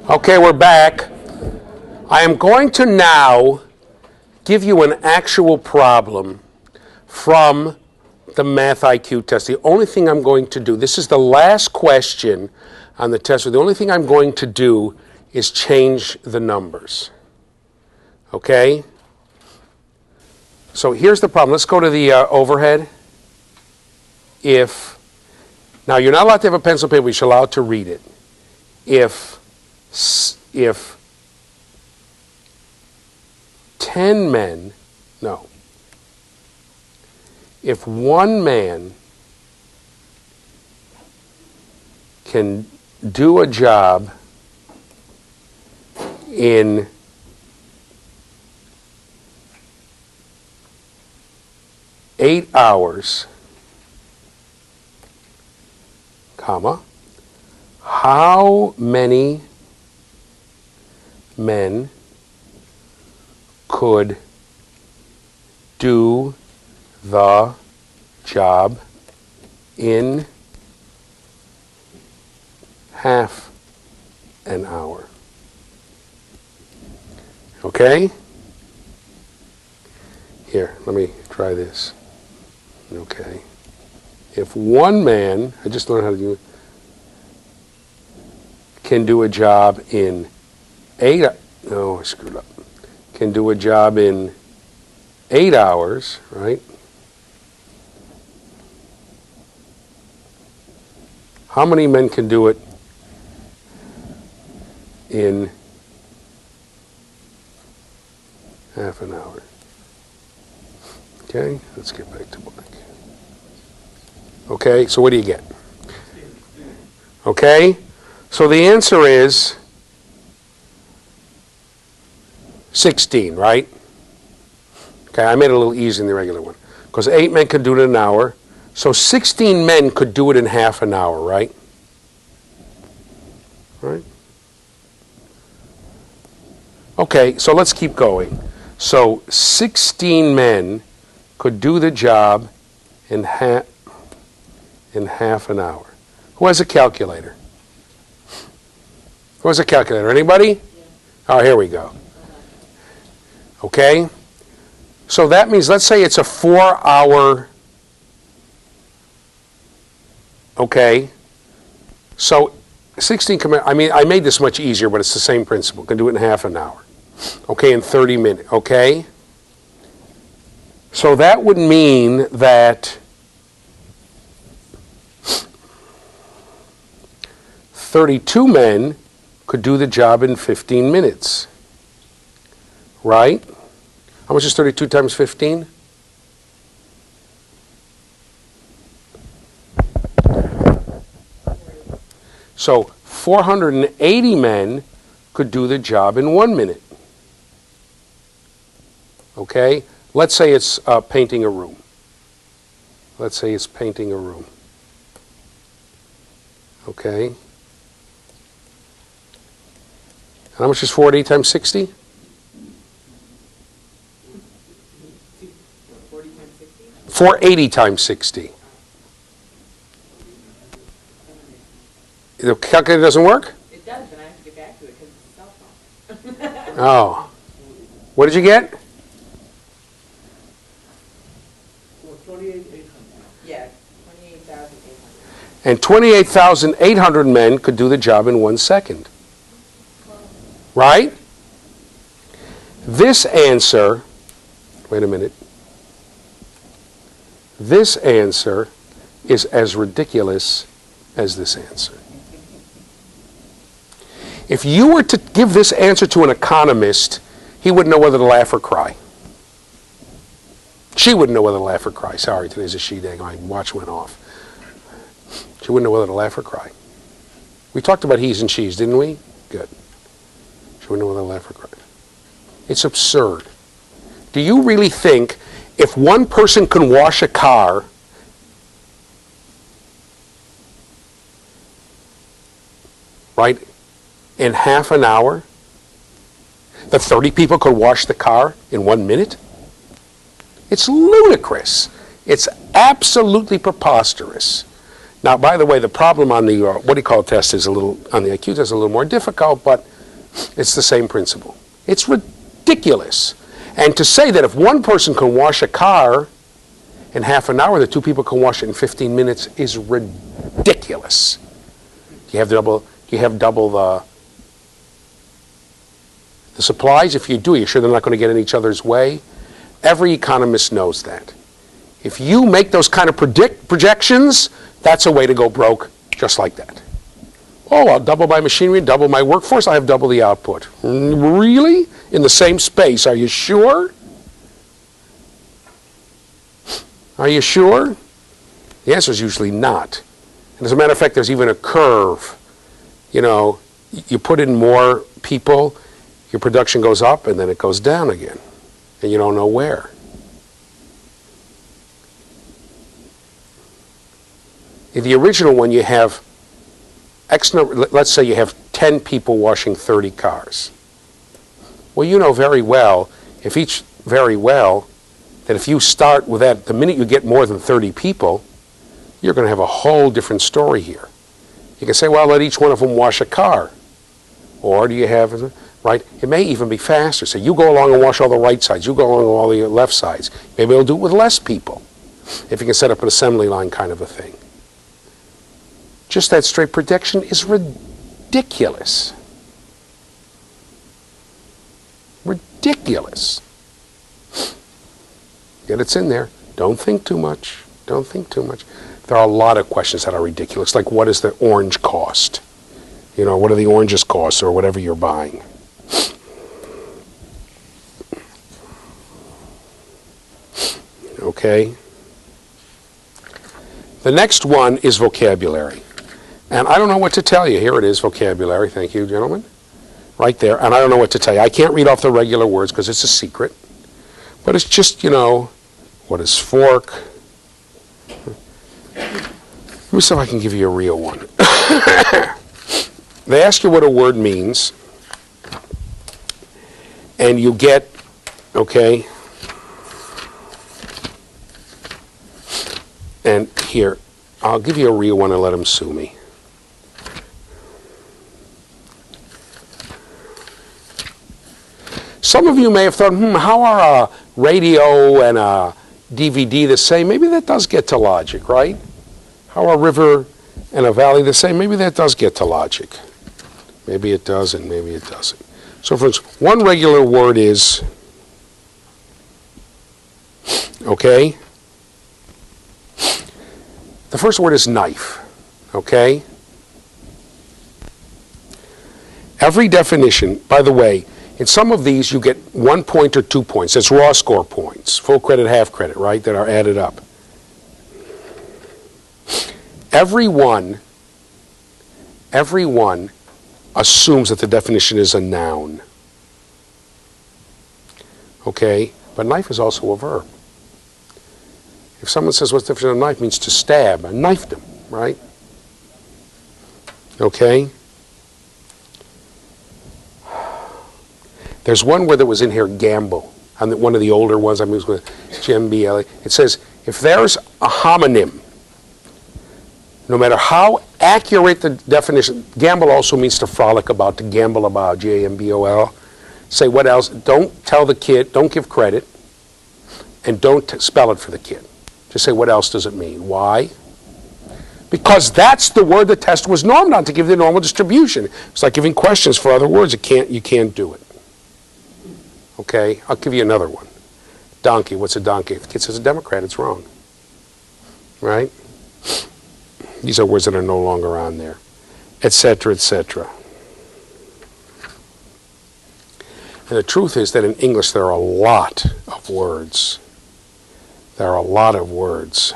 Okay, we're back. I am going to now give you an actual problem from the Math IQ test. The only thing I'm going to do, this is the last question on the test, so the only thing I'm going to do is change the numbers. Okay? So here's the problem. Let's go to the overhead. Now you're not allowed to have a pencil paper, but you're allowed to read it. If 10 men, no, if one man can do a job in 8 hours, comma, how many men could do the job in half an hour? Okay? Here, let me try this. Okay. If one man, I just learned how to do it, can do a job in I screwed up. Can do a job in 8 hours, right? How many men can do it in half an hour? Okay, let's get back to blank. Okay, so what do you get? Okay, so the answer is 16, right? Okay, I made it a little easier than the regular one. Because 8 men could do it in an hour. So 16 men could do it in half an hour, right? Right? Okay, so let's keep going. So 16 men could do the job in half an hour. Who has a calculator? Who has a calculator? Anybody? Yeah. Oh, here we go. Okay? So that means, let's say it's a 4-hour, okay? So 16, I mean, I made this much easier, but it's the same principle. Can do it in half an hour. Okay, in 30 minutes, okay? So that would mean that 32 men could do the job in 15 minutes. Right? How much is 32 times 15? So 480 men could do the job in 1 minute. Okay? Let's say it's painting a room. Let's say it's painting a room. Okay? And how much is 480 times 60? 480 times 60. The calculator doesn't work? It does, but I have to get back to it because it's a cell phone. Oh. What did you get? 28,800. Yeah, 28,800. And 28,800 men could do the job in 1 second. Right? This answer, wait a minute. This answer is as ridiculous as this answer. If you were to give this answer to an economist, he wouldn't know whether to laugh or cry. She wouldn't know whether to laugh or cry. Sorry, today's a she day. My watch went off. She wouldn't know whether to laugh or cry. We talked about he's and she's, didn't we? Good. She wouldn't know whether to laugh or cry. It's absurd. Do you really think if one person can wash a car, right, in half an hour, that 30 people could wash the car in 1 minute? It's ludicrous. It's absolutely preposterous. Now, by the way, the problem on the what do you call it test is a little, on the IQ test is a little more difficult, but it's the same principle. It's ridiculous. And to say that if one person can wash a car in half an hour, the two people can wash it in 15 minutes is ridiculous. You have double the supplies. If you do, you're sure they're not going to get in each other's way. Every economist knows that. If you make those kind of projections, that's a way to go broke, just like that. Oh, I'll double my machinery, double my workforce, I have double the output. Really? In the same space, are you sure? Are you sure? The answer is usually not. And as a matter of fact, there's even a curve. You know, you put in more people, your production goes up, and then it goes down again. And you don't know where. In the original one, you have X number, let's say you have 10 people washing 30 cars. Well, you know very well, that if you start with that, the minute you get more than 30 people, you're going to have a whole different story here. You can say, well, let each one of them wash a car. Or do you have, right? It may even be faster. So you go along and wash all the right sides. You go along and all the left sides. Maybe they'll do it with less people, if you can set up an assembly line kind of a thing. Just that straight prediction is ridiculous. Ridiculous. Yet it's in there. Don't think too much. Don't think too much. There are a lot of questions that are ridiculous, like what does the orange cost? You know, what do the oranges cost, or whatever you're buying? Okay. The next one is vocabulary. And I don't know what to tell you. Here it is, vocabulary. Thank you, gentlemen. Right there. And I don't know what to tell you. I can't read off the regular words because it's a secret. But it's just, you know, what is fork? Let me see if I can give you a real one. They ask you what a word means. And you get, okay. And here, I'll give you a real one and let them sue me. Some of you may have thought, how are a radio and a DVD the same? Maybe that does get to logic, right? How are a river and a valley the same? Maybe that does get to logic. Maybe it does and maybe it doesn't. So for instance, one regular word is, okay? The first word is knife, okay? Every definition, by the way, in some of these you get 1 point or 2 points. It's raw score points, full credit, half credit, right, that are added up. Everyone assumes that the definition is a noun. Okay? But knife is also a verb. If someone says, what's the definition of knife? It means to stab. I knifed him, right? Okay? There's one word that was in here, gamble. On one of the older ones, I mean, it was with GMBLA. It says, if there's a homonym, no matter how accurate the definition, gamble also means to frolic about, to gamble about, G-A-M-B-O-L. Say what else? Don't tell the kid, don't give credit, and don't spell it for the kid. Just say what else does it mean. Why? Because that's the word the test was normed on, to give the normal distribution. It's like giving questions for other words. You can't do it. Okay? I'll give you another one. Donkey. What's a donkey? If the kid says a Democrat, it's wrong. Right? These are words that are no longer on there, etc., etc. And the truth is that in English there are a lot of words. There are a lot of words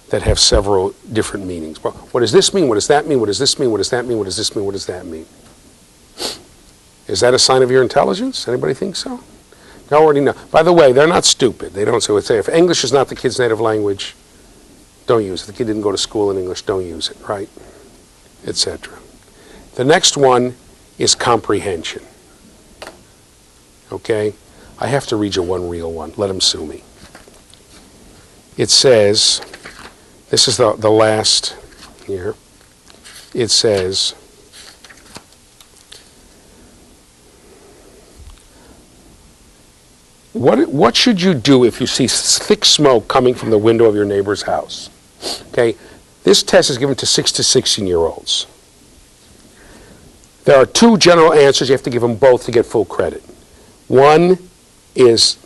that have several different meanings. Well, what does this mean? What does that mean? What does this mean? What does that mean? What does this mean? What does that mean? Is that a sign of your intelligence? Anybody think so? They already know. By the way, they're not stupid. They don't say if English is not the kid's native language, don't use it. If the kid didn't go to school in English, don't use it, right? Etc. The next one is comprehension. Okay? I have to read you one real one. Let them sue me. It says, This is the last here. It says, what should you do if you see thick smoke coming from the window of your neighbor's house? Okay, this test is given to 6 to 16-year-olds. There are two general answers. You have to give them both to get full credit. One is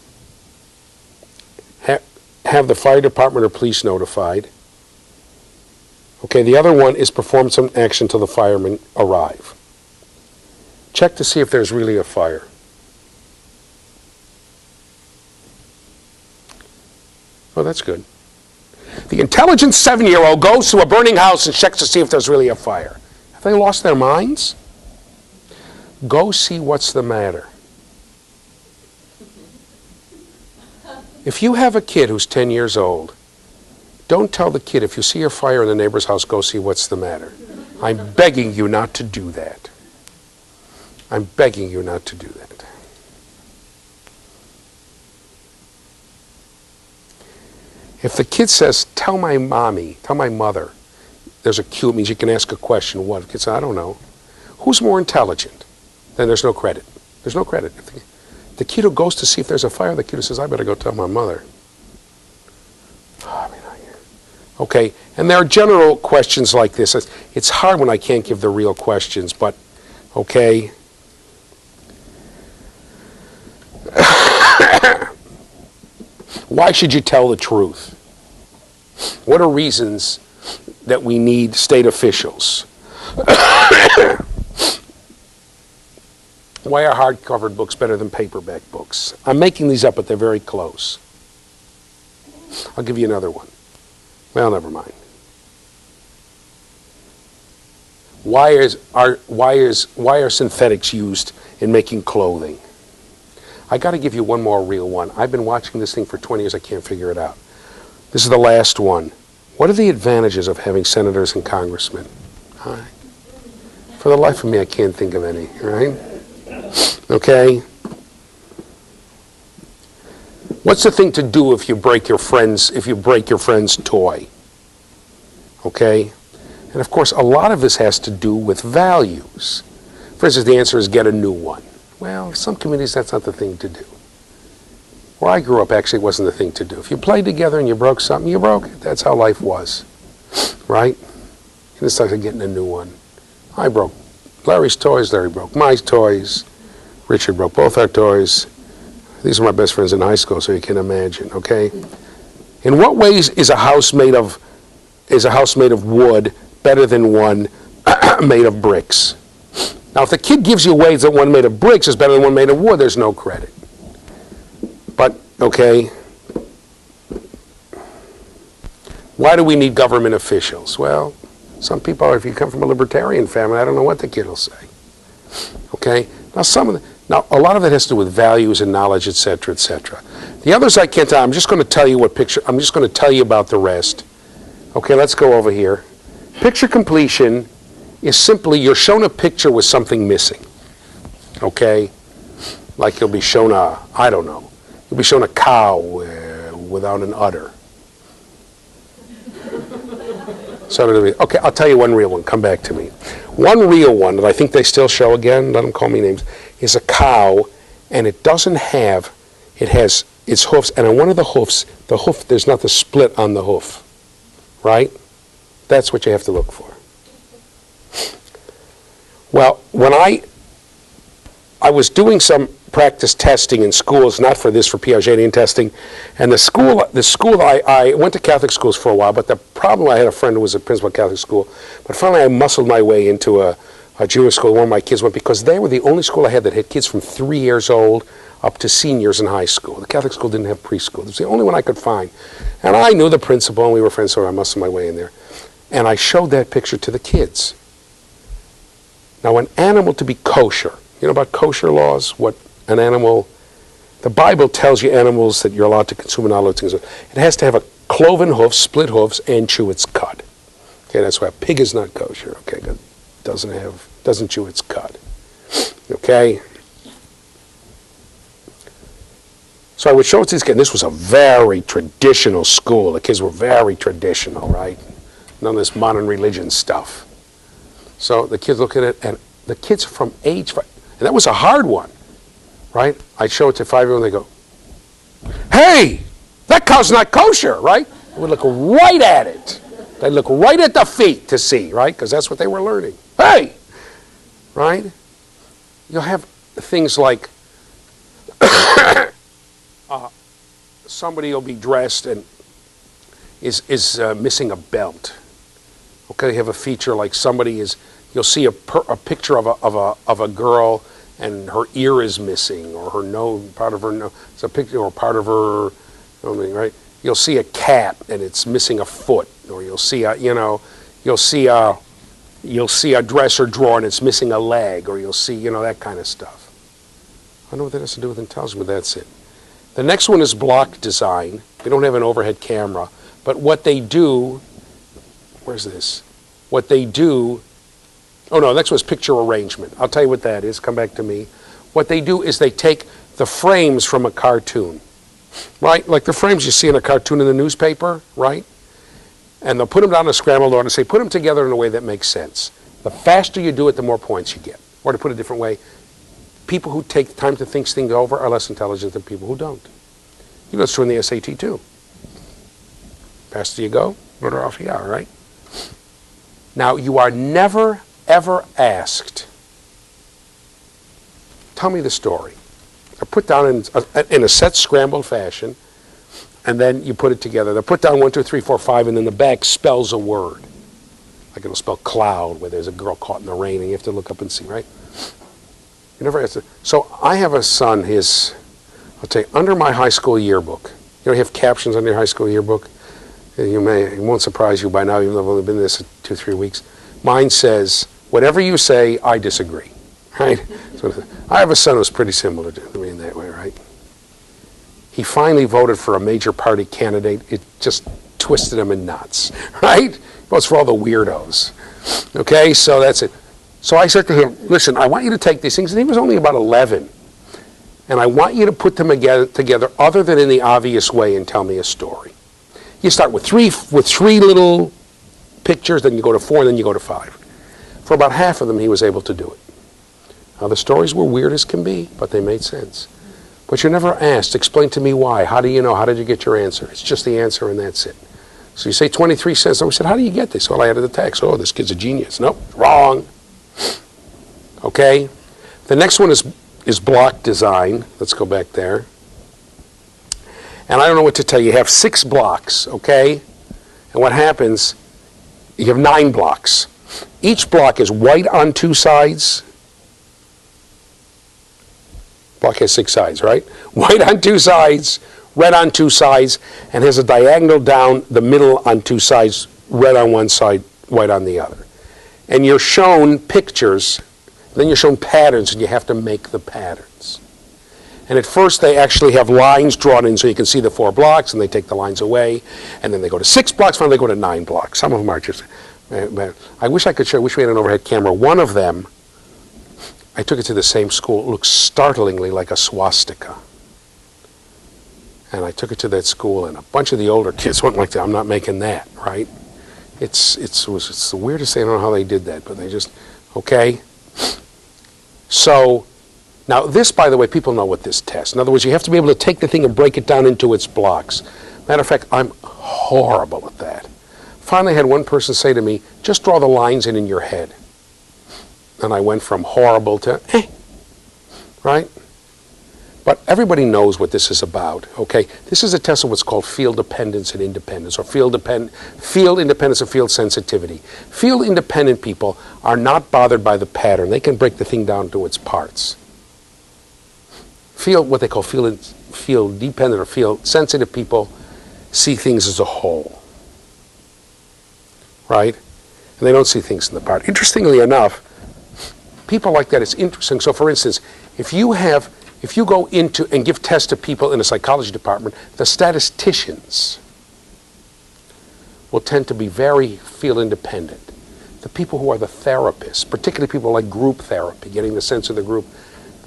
have the fire department or police notified. Okay, the other one is perform some action till the firemen arrive. Check to see if there's really a fire. Oh, that's good. The intelligent 7-year-old goes to a burning house and checks to see if there's really a fire. Have they lost their minds? Go see what's the matter. If you have a kid who's 10 years old, don't tell the kid, if you see a fire in the neighbor's house, go see what's the matter. I'm begging you not to do that. I'm begging you not to do that. If the kid says, tell my mommy, tell my mother, there's a cue, it means you can ask a question. What? The kid says, I don't know. Who's more intelligent? Then there's no credit. There's no credit. The kid who goes to see if there's a fire, the kid who says, I better go tell my mother. Okay, and there are general questions like this. It's hard when I can't give the real questions, but, okay. Why should you tell the truth? What are reasons that we need state officials? Why are hardcover books better than paperback books? I'm making these up, but they're very close. I'll give you another one. Well, never mind. Why are synthetics used in making clothing? I got to give you one more real one. I've been watching this thing for 20 years. I can't figure it out. This is the last one. What are the advantages of having senators and congressmen? For the life of me, I can't think of any, right? Okay. What's the thing to do if you break your friend's toy? Okay? And of course, a lot of this has to do with values. For instance, the answer is get a new one. Well, in some communities, that's not the thing to do. Where I grew up, actually, it wasn't the thing to do. If you played together and you broke something, you broke it. That's how life was. Right? And it's like getting a new one. I broke Larry's toys, Larry broke my toys, Richard broke both our toys. These are my best friends in high school, so you can imagine, okay? In what ways is a house made of wood better than one made of bricks? Now, if the kid gives you ways that one made of bricks is better than one made of wood, there's no credit. But, okay, why do we need government officials? Well, some people, if you come from a libertarian family, I don't know what the kid will say. Okay? Now, a lot of it has to do with values and knowledge, etc., etc. The others I can't tell. I'm just going to tell you I'm just going to tell you about the rest. Okay, let's go over here. Picture completion is simply you're shown a picture with something missing. Okay? Like you'll be shown you'll be shown a cow without an udder. Okay, I'll tell you one real one. Come back to me. One real one that I think they still show again, let them call me names, is a cow, and it has its hoofs, and on one of the hoof, there's not the split on the hoof. Right? That's what you have to look for. Well, when I was doing some practice testing in schools, not for this, for Piagetian testing, and the school I went to Catholic schools for a while, but the problem, I had a friend who was a principal at Catholic school, but finally I muscled my way into a Jewish school. One of my kids went, because they were the only school I had that had kids from 3 years old up to seniors in high school. The Catholic school didn't have preschool. It was the only one I could find. And I knew the principal, and we were friends, so I muscled my way in there. And I showed that picture to the kids. Now, an animal to be kosher, you know about kosher laws? What an animal, the Bible tells you animals that you're allowed to consume and all those things. It has to have a cloven hoof, split hoofs, and chew its cud. Okay, that's why a pig is not kosher. Okay, it doesn't chew its cud. Okay. So I would show it to these kids. This was a very traditional school. The kids were very traditional, right? None of this modern religion stuff. So the kids look at it, and the kids from age 5, and that was a hard one, right? I'd show it to 5-year-olds, and they go, hey, that cow's not kosher, right? They would look right at it. They'd look right at the feet to see, right? Because that's what they were learning. Hey, right? You'll have things like somebody will be dressed and is missing a belt. Okay, you have a feature like somebody is. You'll see a picture of a girl and her ear is missing, or her nose, part of her nose. It's a picture or part of her, right? You'll see a cat and it's missing a foot, or you'll see a, you'll see a dresser drawer and it's missing a leg, or you'll see, that kind of stuff. I don't know what that has to do with intelligence, but that's it. The next one is block design. They don't have an overhead camera, but what they do, where's this? What they do, oh no, next one is picture arrangement. I'll tell you what that is, come back to me. What they do is they take the frames from a cartoon, right? Like the frames you see in a cartoon in the newspaper, right? And they'll put them down in a scrambled order and say, put them together in a way that makes sense. The faster you do it, the more points you get. Or to put it a different way, people who take time to think things over are less intelligent than people who don't. You know, it's true in the SAT too. Faster you go, better off you are, right? Now, you are never, ever asked, tell me the story. They're put down in a set scrambled fashion, and then you put it together. They're put down 1, 2, 3, 4, 5, and then the back spells a word. Like it'll spell cloud, where there's a girl caught in the rain, and you have to look up and see, right? You never asked it. So I have a son, I'll tell you, under my high school yearbook, you have captions on your high school yearbook? It won't surprise you by now, even though I've only been in this 2 or 3 weeks. Mine says, whatever you say, I disagree, right? So I have a son who's pretty similar to me in that way, right? He finally voted for a major party candidate. It just twisted him in knots, right? He votes for all the weirdos. Okay, so that's it. So I said to him, listen, I want you to take these things, and he was only about 11, and I want you to put them together other than in the obvious way and tell me a story. You start with three little pictures, then you go to 4, and then you go to 5. For about half of them, he was able to do it. Now, the stories were weird as can be, but they made sense. But you're never asked, explain to me why. How do you know? How did you get your answer? It's just the answer, and that's it. So you say 23 cents. And we said, how do you get this? Well, I added the tax. Oh, this kid's a genius. Nope, wrong. Okay? The next one is block design. Let's go back there. And I don't know what to tell you. You have 6 blocks, okay? And what happens, you have 9 blocks. Each block is white on 2 sides. Block has 6 sides, right? White on 2 sides, red on 2 sides, and has a diagonal down the middle on 2 sides, red on one side, white on the other. And you're shown pictures, then you're shown patterns, and you have to make the patterns. And at first, they actually have lines drawn in so you can see the 4 blocks, and they take the lines away. And then they go to 6 blocks, finally they go to 9 blocks. Some of them are just... I wish I could show, I wish we had an overhead camera. One of them, I took it to the same school. It looks startlingly like a swastika. And I took it to that school, and a bunch of the older kids went like that. I'm not making that, right? It's the weirdest thing. I don't know how they did that, but they just... Okay? So... Now, this, by the way, people know what this tests. In other words, you have to be able to take the thing and break it down into its blocks. Matter of fact, I'm horrible at that. Finally, I had one person say to me, just draw the lines in your head. And I went from horrible to, right? But everybody knows what this is about, okay? This is a test of what's called field dependence and independence, or field independence and field sensitivity. Field independent people are not bothered by the pattern. They can break the thing down to its parts. What they call field dependent or field sensitive people see things as a whole, right? And they don't see things in the part. Interestingly enough, people like that, it's interesting. So for instance, if you go into and give tests to people in a psychology department, the statisticians will tend to be very field independent. The people who are the therapists, particularly people like group therapy, getting the sense of the group,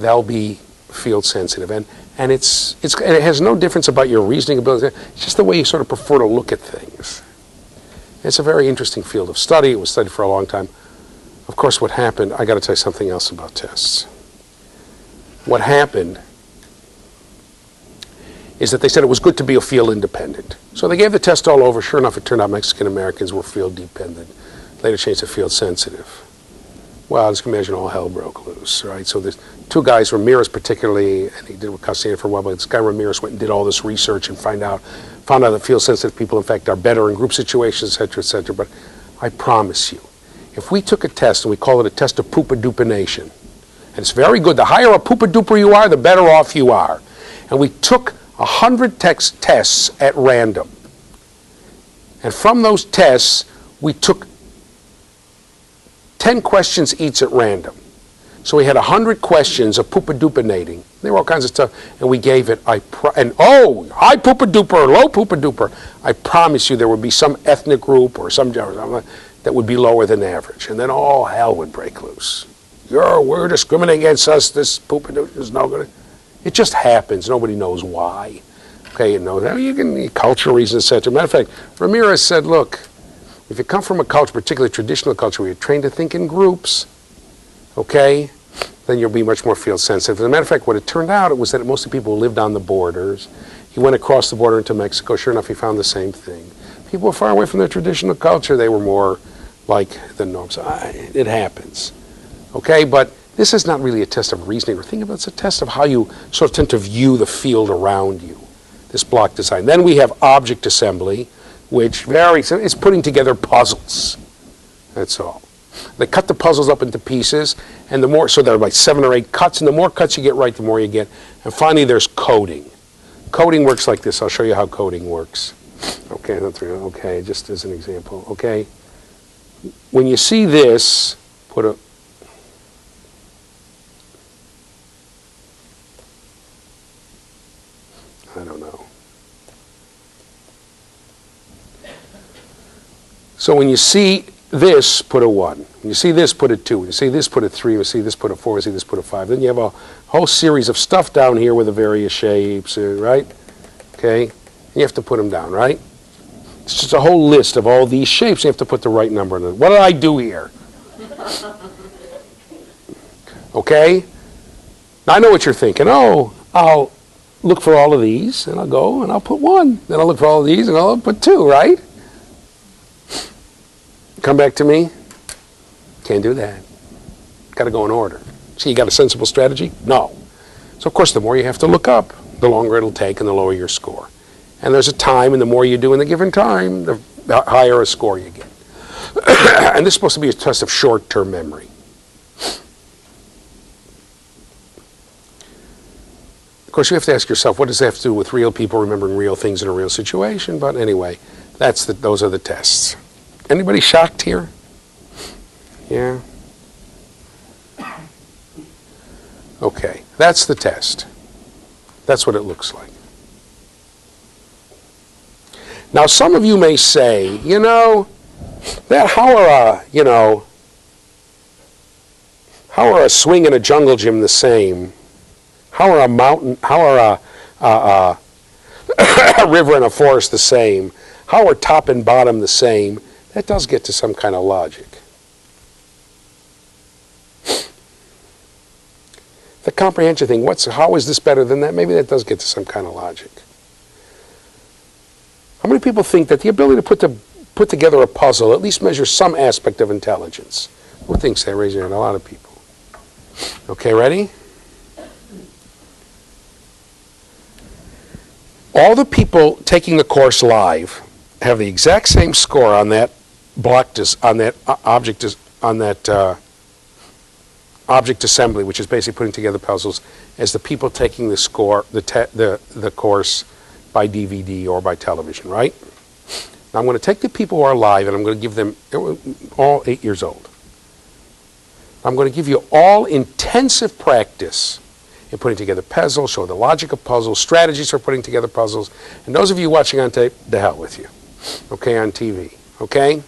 they'll be field sensitive. And And and it has no difference about your reasoning ability. It's just the way you sort of prefer to look at things. It's a very interesting field of study. It was studied for a long time. Of course, what happened, I got to tell you something else about tests. What happened is that they said it was good to be field independent. So they gave the test all over. Sure enough, it turned out Mexican Americans were field dependent. Later changed to field sensitive. Well, as you can imagine, all hell broke loose, right? So there's two guys, Ramirez particularly, and he did with Castellano for a while, but this guy Ramirez went and did all this research and found out that field-sensitive people, in fact, are better in group situations, et cetera, but I promise you, if we took a test and we call it a test of poopa-dupanation, and it's very good, the higher a poopa-duper you are, the better off you are, and we took 100 tests at random, and from those tests, we took 10 questions each at random. So we had 100 questions of poopa-dupinating. There were all kinds of stuff, and we gave it, high poopa-duper, low poopa-duper. I promise you there would be some ethnic group or some that would be lower than average, and then all hell would break loose. We're discriminating against us, this poopa-duper is no good. It just happens, nobody knows why. Okay, you know, you can, cultural reasons, etc. Matter of fact, Ramirez said, look, if you come from a culture, particularly traditional culture, where you're trained to think in groups, okay, then you'll be much more field sensitive. As a matter of fact, what it turned out, it was that most of the people who lived on the borders. He went across the border into Mexico. Sure enough, he found the same thing. People were far away from their traditional culture. They were more like the norms. It happens, okay? But this is not really a test of reasoning or thinking about it. It's a test of how you sort of tend to view the field around you, this block design. Then we have object assembly, which is putting together puzzles. That's all. They cut the puzzles up into pieces, and so there are like 7 or 8 cuts, and the more cuts you get right, the more you get. And finally, there's coding. Coding works like this. I'll show you how coding works. Okay, just as an example. Okay, when you see this, I don't know. So when you see this, put a 1. When you see this, put a 2. When you see this, put a 3. When you see this, put a 4. When you see this, put a 5. Then you have a whole series of stuff down here with the various shapes, right? Okay? You have to put them down, right? It's just a whole list of all these shapes. You have to put the right number in it. What did I do here? Okay? Now I know what you're thinking. Oh, I'll look for all of these, and I'll go, and I'll put 1. Then I'll look for all of these, and I'll put 2, right? Come back to me. Can't do that. Got to go in order. See, you got a sensible strategy? No. So, of course, the more you have to look up, the longer it'll take and the lower your score. And there's a time, and the more you do in the given time, the higher a score you get. And this is supposed to be a test of short-term memory. Of course, you have to ask yourself, what does that have to do with real people remembering real things in a real situation? But anyway, those are the tests. Anybody shocked here? Yeah? Okay, that's the test. That's what it looks like. Now, some of you may say, how are a swing and a jungle gym the same? How are a river and a forest the same? How are top and bottom the same? That does get to some kind of logic. The comprehension thing, how is this better than that? Maybe that does get to some kind of logic. How many people think that the ability to put together a puzzle at least measures some aspect of intelligence? Who thinks that? Raise your hand. A lot of people. Okay, ready? All the people taking the course live have the exact same score on that object assembly, which is basically putting together puzzles, as the people taking the course by DVD or by television, right? Now I'm going to take the people who are live, and I'm going to give them all 8 years old. I'm going to give you all intensive practice in putting together puzzles, show the logic of puzzles, strategies for putting together puzzles, and those of you watching on tape, the hell with you, okay, on TV, okay?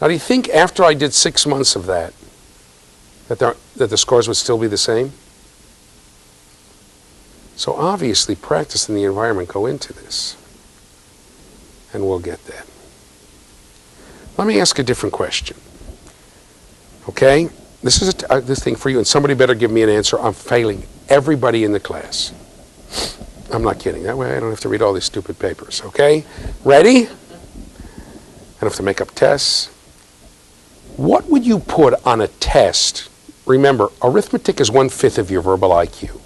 Now, do you think after I did 6 months of that the scores would still be the same? So obviously practice and the environment go into this. And we'll get that. Let me ask a different question. Okay? This is this thing for you, and somebody better give me an answer. I'm failing everybody in the class. I'm not kidding. That way I don't have to read all these stupid papers. Okay? Ready? I don't have to make up tests. What would you put on a test? Remember, arithmetic is 1/5 of your verbal IQ.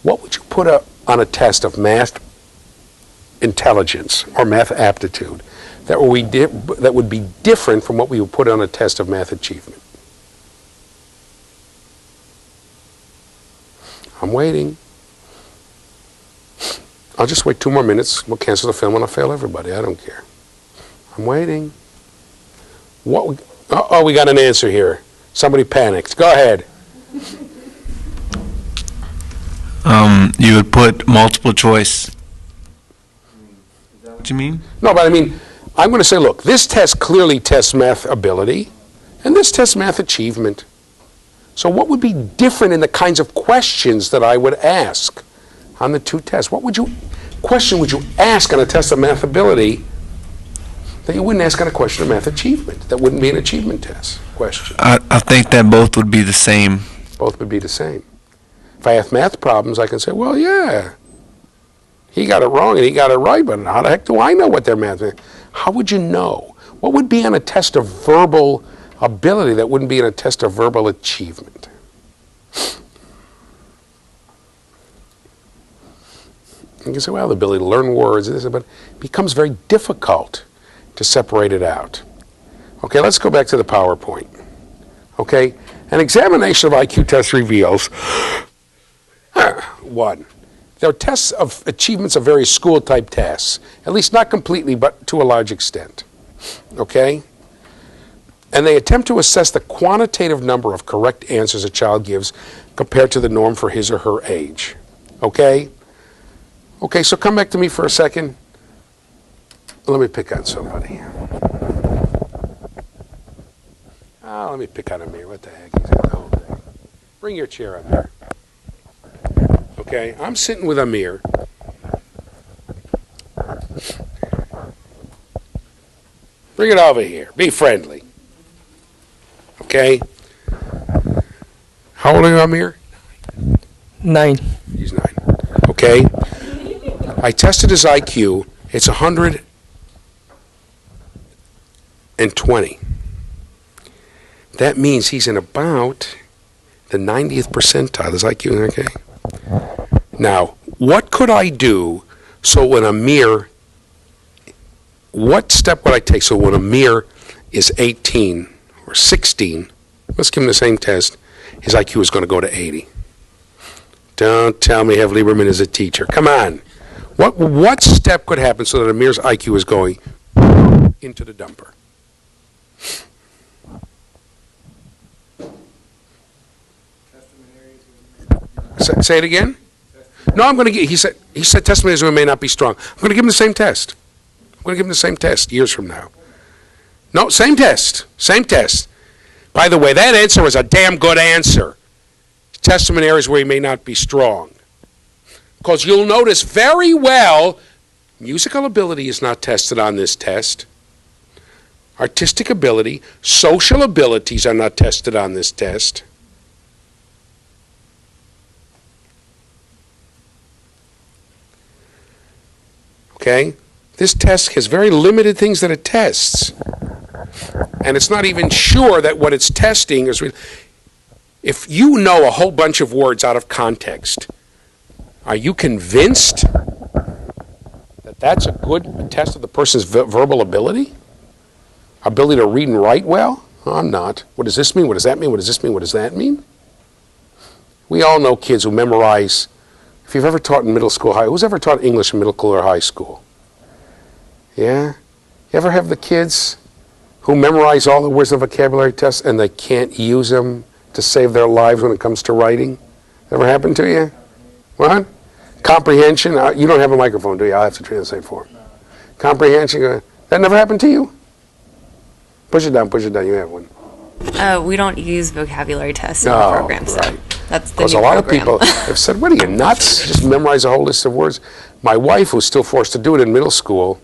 What would you put on a test of math intelligence or math aptitude that would be different from what we would put on a test of math achievement? I'm waiting. I'll just wait 2 more minutes. We'll cancel the film and I'll fail everybody. I don't care. I'm waiting. Uh-oh, we got an answer here. Somebody panicked. Go ahead. You would put multiple choice. Is that what you mean? No, but I mean, I'm going to say, look, this test clearly tests math ability, and this tests math achievement. So what would be different in the kinds of questions that I would ask on the 2 tests? What question would you ask on a test of math ability that you wouldn't ask on a question of math achievement? That wouldn't be an achievement test question. I think that both would be the same. Both would be the same. If I have math problems, I can say, well, yeah, he got it wrong and he got it right, but how the heck do I know what their math is? How would you know? What would be on a test of verbal ability that wouldn't be on a test of verbal achievement? You can say, well, the ability to learn words, but it becomes very difficult to separate it out. Okay, let's go back to the PowerPoint. Okay, an examination of IQ tests reveals, 1, there are tests of achievements of various school-type tasks, at least not completely, but to a large extent. Okay? And they attempt to assess the quantitative number of correct answers a child gives compared to the norm for his or her age. Okay? Okay, so come back to me for a second. Let me pick on somebody. Let me pick on Amir. What the heck? He's got the whole thing. Bring your chair up here. Okay, I'm sitting with Amir. Bring it over here. Be friendly. Okay? How old are you, Amir? 9. He's 9. Okay? I tested his IQ. It's 120. That means he's in about the 90th percentile. His IQ, okay? Now, what could I do so when Amir, what step would I take so when Amir is 18 or 16, let's give him the same test, his IQ is going to go to 80. Don't tell me Hev Lieberman is a teacher. Come on. What step could happen so that Amir's IQ is going into the dumper? Say it again? No, I'm going to get, he said testimonies may not be strong. I'm going to give him the same test. I'm going to give him the same test years from now. No, same test. Same test. By the way, that answer was a damn good answer. Testimony areas where he may not be strong. Because you'll notice very well, musical ability is not tested on this test. Artistic ability, social abilities are not tested on this test. Okay? This test has very limited things that it tests. And it's not even sure that what it's testing is real. If you know a whole bunch of words out of context, are you convinced that that's a good test of the person's verbal ability? Ability to read and write well? No, I'm not. What does this mean? What does that mean? What does this mean? What does that mean? We all know kids who memorize. If you've ever taught in middle school, who's ever taught English in middle school or high school? Yeah? You ever have the kids who memorize all the words of the vocabulary test and they can't use them to save their lives when it comes to writing? Ever happened to you? What? Comprehension? You don't have a microphone, do you? I'll have to translate for him. Comprehension? That never happened to you? Push it down, you have one. We don't use vocabulary tests in the program. So. Right. That's the Because new a lot program. of people have said, what are you, nuts? Just memorize a whole list of words. My wife, who's still forced to do it in middle school,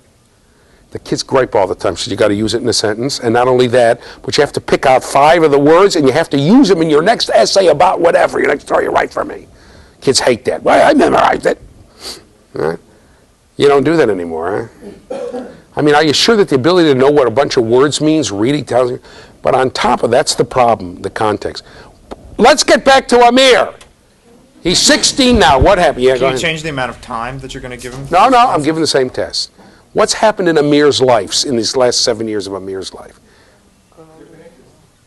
the kids gripe all the time. She said, you got to use it in a sentence. And not only that, but you have to pick out 5 of the words and you have to use them in your next essay about whatever, your next story you write for me. Kids hate that. Well, I memorized it. Huh? You don't do that anymore, huh? I mean, are you sure that the ability to know what a bunch of words means really tells you? But on top of that's the problem, the context. Let's get back to Amir. He's 16 now. What happened? Yeah, go Can you ahead. change the amount of time that you're going to give him? No, I'm giving the same test. What's happened in Amir's life, in these last 7 years of Amir's life?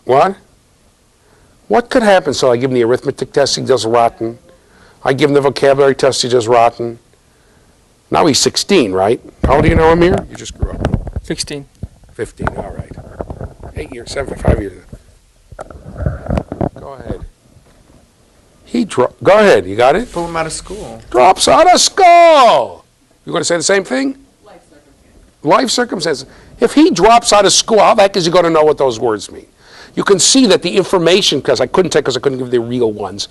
What? What could happen? So I give him the arithmetic test, he does rotten. I give him the vocabulary test, he does rotten. Now he's 16, right? How old are you now, Amir? You just grew up. 16. 15, all right. 8 years, 5 years. Go ahead. Go ahead, you got it? Pull him out of school. Drops out of school. You going to say the same thing? Life circumstances. If he drops out of school, how the heck is he going to know what those words mean? You can see that the information, because I couldn't give the real ones,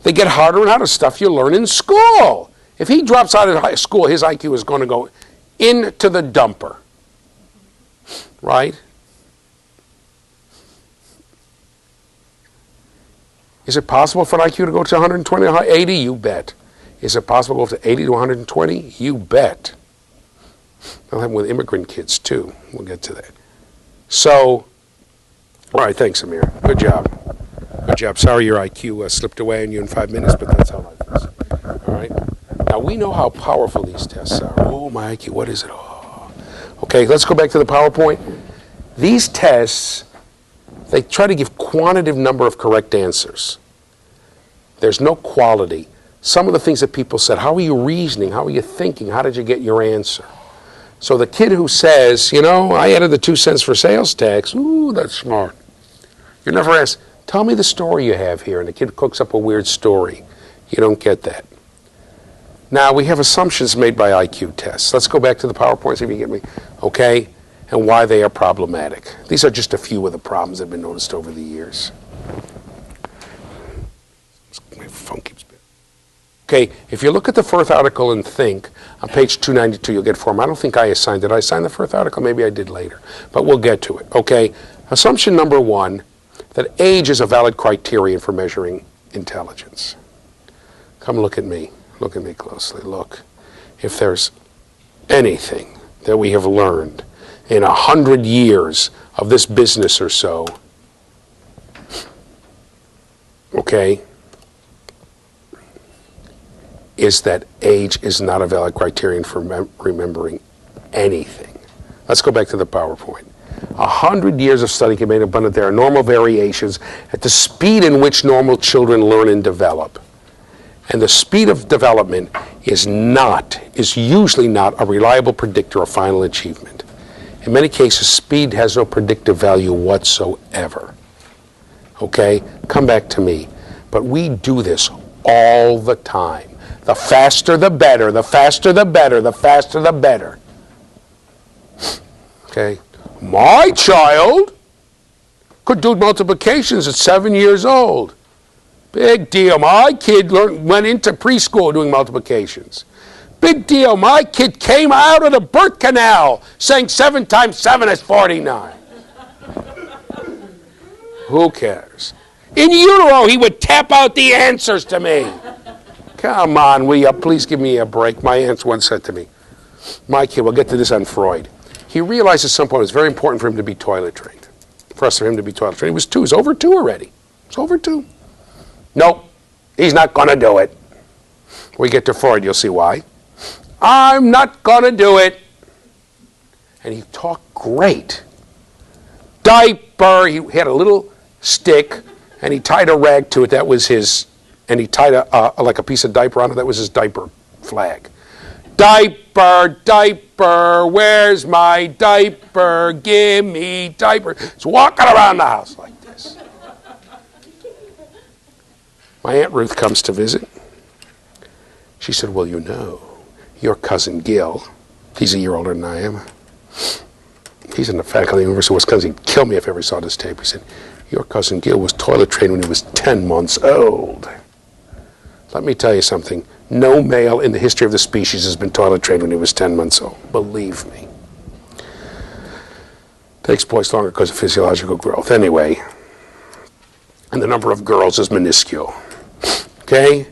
they get harder and harder, stuff you learn in school. If he drops out of high school, his IQ is going to go into the dumper. Right? Is it possible for an IQ to go to 120 or 80? You bet. Is it possible to go to 80 to 120? You bet. I'll have with immigrant kids too. We'll get to that. So, all right, thanks, Amir. Good job. Good job. Sorry your IQ slipped away on you in 5 minutes, but that's how life is. All right? Now, we know how powerful these tests are. Oh, my IQ, what is it? Oh. Okay, let's go back to the PowerPoint. These tests, they try to give quantitative number of correct answers. There's no quality. Some of the things that people said, how are you reasoning? How are you thinking? How did you get your answer? So the kid who says, I added the 2 cents for sales tax, ooh, that's smart. You're never asked, tell me the story you have here, and the kid cooks up a weird story. You don't get that. Now, we have assumptions made by IQ tests. Let's go back to the PowerPoint, see if you get me. Okay? And why they are problematic. These are just a few of the problems that have been noticed over the years. My phone keeps spinning. Okay, if you look at the first article and think, on page 292 you'll get form. I don't think I assigned it. Did I assign the first article? Maybe I did later. But we'll get to it. Okay, assumption number 1, that age is a valid criterion for measuring intelligence. Come look at me. Look at me closely. Look. If there's anything that we have learned in 100 years of this business or so, okay, is that age is not a valid criterion for remembering anything. Let's go back to the PowerPoint. 100 years of study can make abundant there are normal variations at the speed in which normal children learn and develop. And the speed of development is usually not a reliable predictor of final achievement. In many cases, speed has no predictive value whatsoever. Okay? Come back to me. But we do this all the time. The faster the better, the faster the better, the faster the better. Okay? My child could do multiplications at 7 years old. Big deal. My kid went into preschool doing multiplications. Big deal. My kid came out of the birth canal saying 7 times 7 is 49. Who cares? In utero, he would tap out the answers to me. Come on, will you please give me a break? My aunt once said to me, my kid, we'll get to this on Freud. He realized at some point it was very important for him to be toilet trained. For him to be toilet trained. He was 2. He's over 2 already. He's over 2. Nope, he's not going to do it. We get to Freud, you'll see why. I'm not going to do it. And he talked great. Diaper, he had a little stick, and he tied a rag to it. That was his, and he tied like a piece of diaper on it. That was his diaper flag. Diaper, diaper, where's my diaper? Give me diaper. He's walking around the house like this. My Aunt Ruth comes to visit. She said, well, your cousin Gil, he's a year older than I am. He's in the faculty of the University of Wisconsin. He'd kill me if I ever saw this tape. He said, your cousin Gil was toilet trained when he was 10 months old. Let me tell you something. No male in the history of the species has been toilet trained when he was 10 months old. Believe me. Takes place longer because of physiological growth. Anyway, and the number of girls is minuscule. Okay?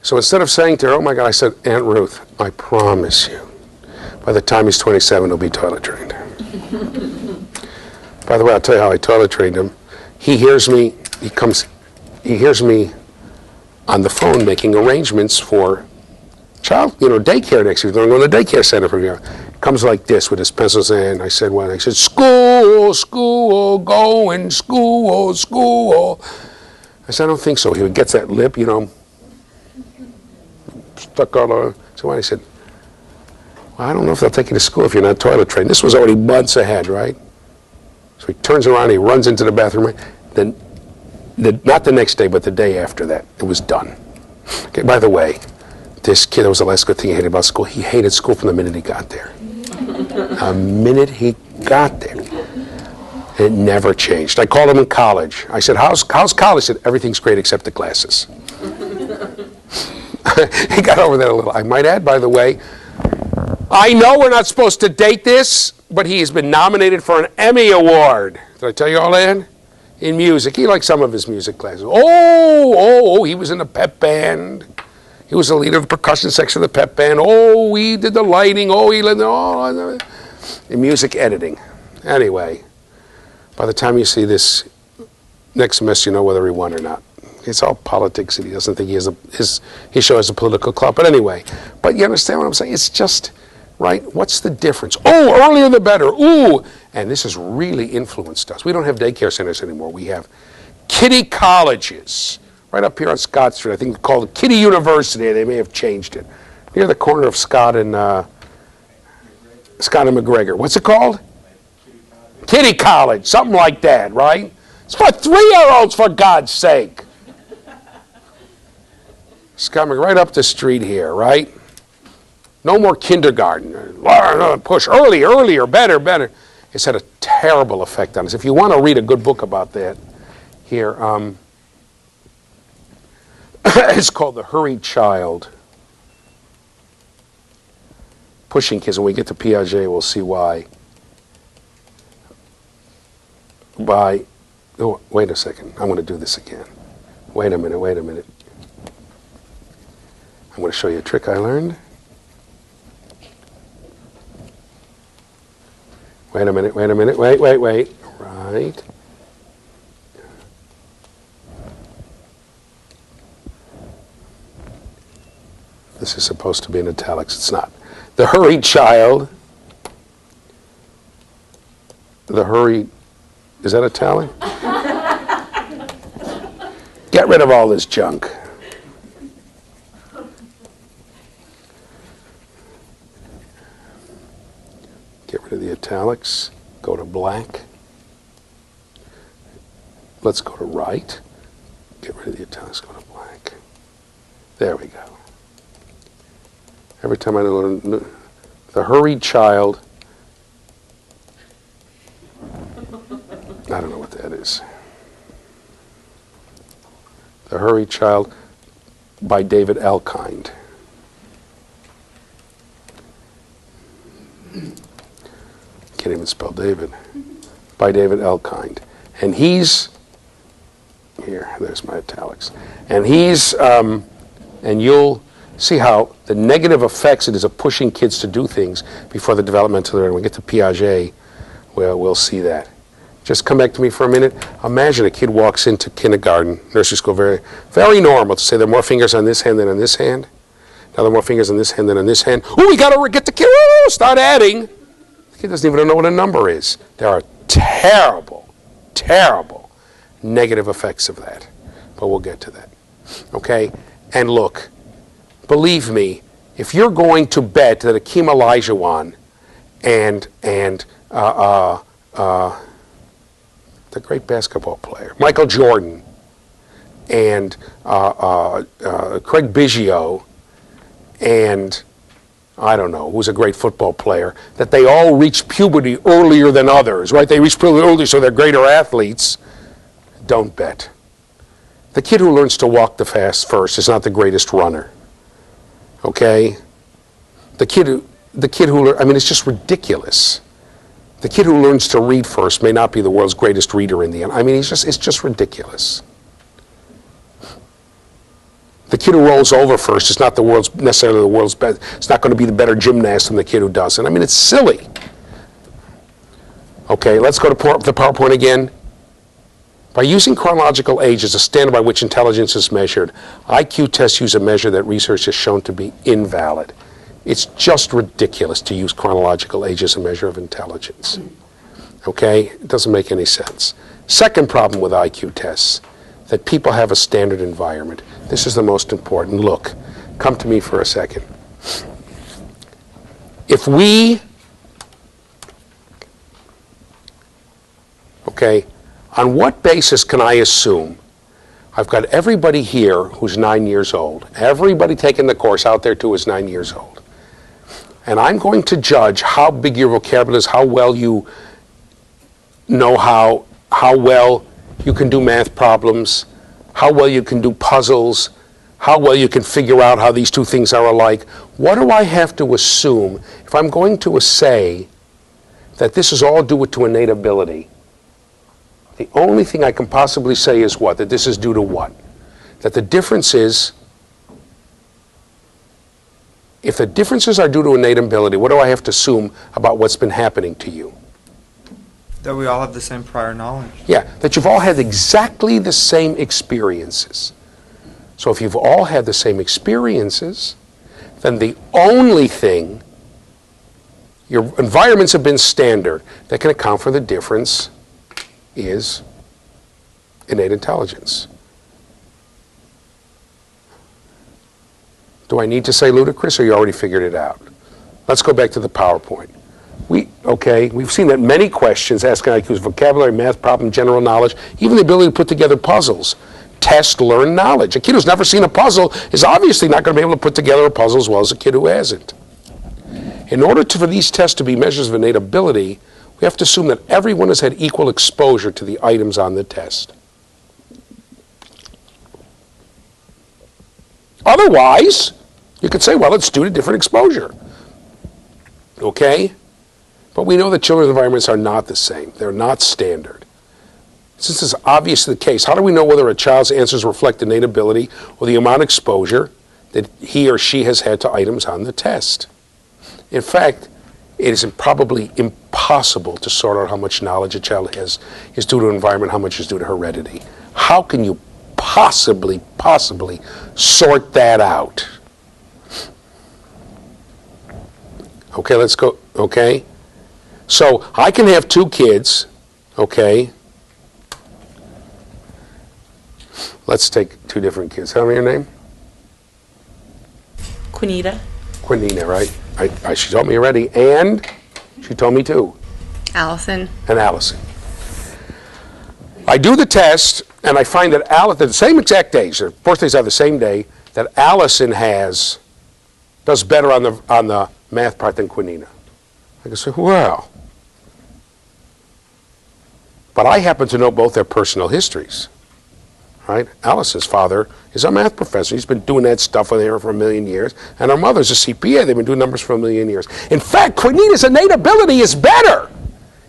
So instead of saying to her, oh my God, I said, Aunt Ruth, I promise you, by the time he's 27, he'll be toilet trained. By the way, I'll tell you how I toilet trained him. He hears me, he hears me on the phone making arrangements for daycare next week. They're going to the daycare center for you. Comes like this with his pencils in. I said, what? I said, school, going, school. I said, I don't think so. He gets that lip, stuck on a. So I said, well, I don't know if they'll take you to school if you're not toilet trained. This was already months ahead, right? So he turns around, he runs into the bathroom. Then, not the next day, but the day after that, it was done. Okay, by the way, this kid, that was the last good thing he hated about school. He hated school from the minute he got there. The minute he got there. It never changed. I called him in college. I said, how's college? He said, everything's great except the classes. He got over that a little. I might add, by the way, I know we're not supposed to date this, but he has been nominated for an Emmy Award. Did I tell you all that? In music. He liked some of his music classes. Oh, he was in the pep band. He was the leader of the percussion section of the pep band. Oh, he did the lighting. Oh, he led in music editing. Anyway, by the time you see this next semester, you know whether he won or not. It's all politics, and he doesn't think his show has a political clout. But anyway, but you understand what I'm saying? It's just, right? What's the difference? Oh, earlier the better. Ooh. And this has really influenced us. We don't have daycare centers anymore. We have kiddie colleges right up here on Scott Street. I think called Kiddie University. They may have changed it. Near the corner of Scott and McGregor. What's it called? Kiddie College. Something like that, right? It's for 3-year-olds, for God's sake. Scott McGregor, right up the street here, right? No more kindergarten. Push earlier, better. It's had a terrible effect on us. If you want to read a good book about that, here, it's called The Hurried Child. Pushing kids. When we get to Piaget, we'll see why. Oh, wait a second. I'm going to do this again. Wait a minute. I'm going to show you a trick I learned. Wait a minute. Wait. Right. This is supposed to be in italics. It's not. The hurried child. Is that italic? Get rid of all this junk. Get rid of the italics. Go to black. Let's go to right. Get rid of the italics. Go to black. There we go. Every time I learn the hurried child. I don't know what that is. The Hurried Child by David Elkind. Can't even spell David. By David Elkind. And he's, there's my italics. And he's, and you'll see how the negative effects it is of pushing kids to do things before the developmental learning. When we get to Piaget, we'll see that. Just come back to me for a minute. Imagine a kid walks into kindergarten, nursery school, very, very normal to say there are more fingers on this hand than on this hand. Now there are more fingers on this hand than on this hand. Ooh, we got to get the kid. Ooh, start adding. The kid doesn't even know what a number is. There are terrible, terrible negative effects of that. But we'll get to that. Okay? And look, believe me, if you're going to bet that Akeem Olajuwon and the great basketball player, Michael Jordan, and Craig Biggio, and I don't know, who's a great football player, that they all reach puberty earlier than others, right? They reach puberty earlier, so they're greater athletes. Don't bet. The kid who learns to walk the fast first is not the greatest runner. Okay? The kid who it's just ridiculous. The kid who learns to read first may not be the world's greatest reader in the end. It's just ridiculous. The kid who rolls over first is not necessarily the world's best. It's not going to be the better gymnast than the kid who doesn't. It's silly. Okay, let's go to the PowerPoint again. By using chronological age as a standard by which intelligence is measured, IQ tests use a measure that research has shown to be invalid. It's just ridiculous to use chronological age as a measure of intelligence. Okay? It doesn't make any sense. Second problem with IQ tests, that people have a standard environment. This is the most important. Look, come to me for a second. On what basis can I assume I've got everybody here who's 9 years old, everybody taking the course out there too is 9 years old, and I'm going to judge how big your vocabulary is, how well you know how well you can do math problems, how well you can do puzzles, how well you can figure out how these two things are alike. What do I have to assume if I'm going to say that this is all due to innate ability? The only thing I can possibly say is what? That this is due to what? That the difference is, if the differences are due to innate ability, what do I have to assume about what's been happening to you? That we all have the same prior knowledge. Yeah, that you've all had exactly the same experiences. So if you've all had the same experiences, then the only thing, your environments have been standard, that can account for the difference is innate intelligence. Do I need to say ludicrous, or you already figured it out? Let's go back to the PowerPoint. We've seen that many questions asking IQ's vocabulary, math problem, general knowledge, even the ability to put together puzzles, test learned knowledge. A kid who's never seen a puzzle is obviously not going to be able to put together a puzzle as well as a kid who hasn't. In order for these tests to be measures of innate ability, we have to assume that everyone has had equal exposure to the items on the test. Otherwise, you could say, well, it's due to different exposure. Okay? But we know that children's environments are not the same. They're not standard. Since this is obviously the case, how do we know whether a child's answers reflect innate ability or the amount of exposure that he or she has had to items on the test? In fact, it is probably impossible to sort out how much knowledge a child has is due to environment, how much is due to heredity. How can you possibly sort that out? Okay, let's go. Okay? So I can have two kids, okay? Let's take two different kids. Tell me your name. Quinita. Quinina, right? She told me already, and she told me too. Allison. And Allison. I do the test, and I find that Allison, the same exact days, their birthdays are the same day, that Allison does better on the math part than Quinina. I can say, well. But I happen to know both their personal histories. Right? Alice's father is a math professor. He's been doing that stuff with her for a million years. And her mother's a CPA. They've been doing numbers for a million years. In fact, Quinina's innate ability is better.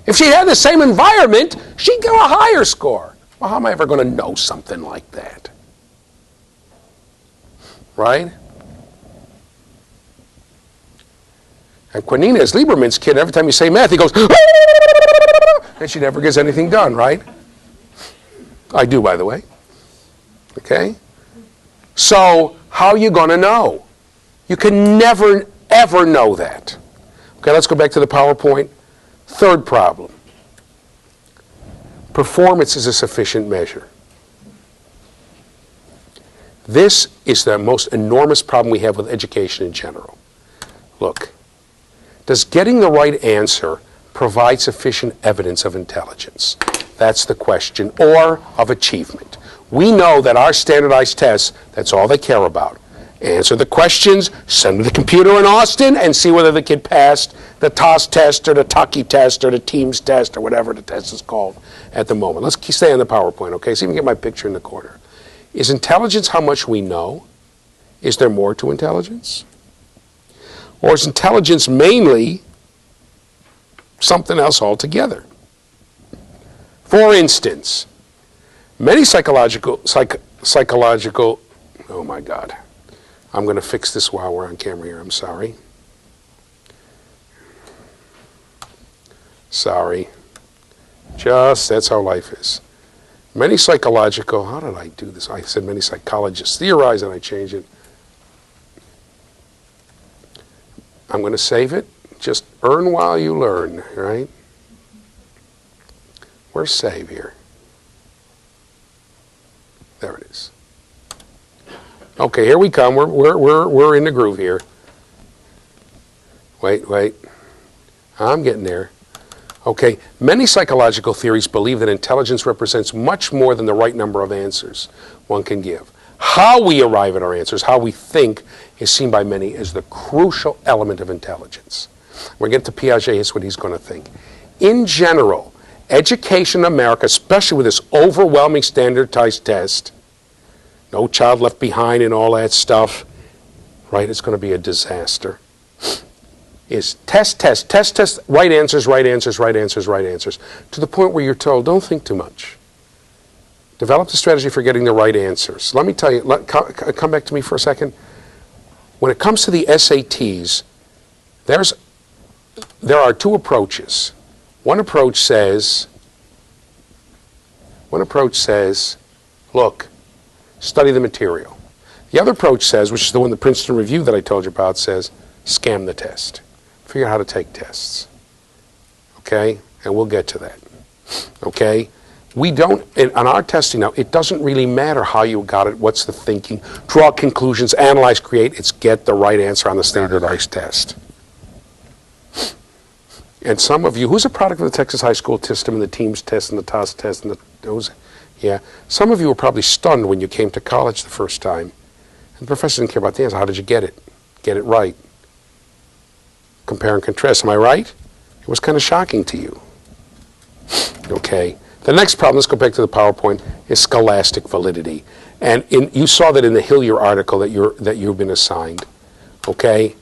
If she had the same environment, she'd get a higher score. Well, how am I ever going to know something like that? Right? And Quinina is Lieberman's kid. Every time you say math, he goes, and she never gets anything done, right? I do, by the way. Okay? So, how are you going to know? You can never, ever know that. Okay, let's go back to the PowerPoint. Third problem. Performance is a sufficient measure. This is the most enormous problem we have with education in general. Look, does getting the right answer provide sufficient evidence of intelligence? That's the question, or of achievement. We know that our standardized tests, that's all they care about. Answer the questions, send them to the computer in Austin, and see whether the kid passed the TOS test or the Tucky test or the Teams test or whatever the test is called at the moment. Let's stay on the PowerPoint, okay? See if we can get my picture in the corner. Is intelligence how much we know? Is there more to intelligence? Or is intelligence mainly something else altogether? For instance, many psychological, oh my God, I'm going to fix this while we're on camera here, I'm sorry. Sorry. That's how life is. Many psychological, how did I do this? I said many psychologists theorize and I changed it. I'm going to save it. Just earn while you learn, right? Where's save here? There it is. Okay, here we come. We're in the groove here. Wait. I'm getting there. Okay, many psychological theories believe that intelligence represents much more than the right number of answers one can give. How we arrive at our answers, how we think, is seen by many as the crucial element of intelligence. We're going to get to Piaget, here's what he's going to think. In general, education in America, especially with this overwhelming standardized test, no child left behind and all that stuff, right, it's going to be a disaster. Is test, right answers, to the point where you're told, don't think too much. Develop the strategy for getting the right answers. Let me tell you, come back to me for a second. When it comes to the SATs, there are two approaches. One approach says, look, study the material. The other approach says, which is the one the Princeton Review that I told you about says, scam the test. Figure out how to take tests. Okay? And we'll get to that. Okay? We don't, on our testing now, it doesn't really matter how you got it, what's the thinking, draw conclusions, analyze, create, it's get the right answer on the standardized test. And some of you, who's a product of the Texas high school system and the TEAMS test and the TOS test and those, yeah, some of you were probably stunned when you came to college the first time. And the professor didn't care about the answer. How did you get it? Get it right. Compare and contrast. Am I right? It was kind of shocking to you. Okay. The next problem, let's go back to the PowerPoint, is scholastic validity. And you saw that in the Hillier article that you've been assigned. Okay?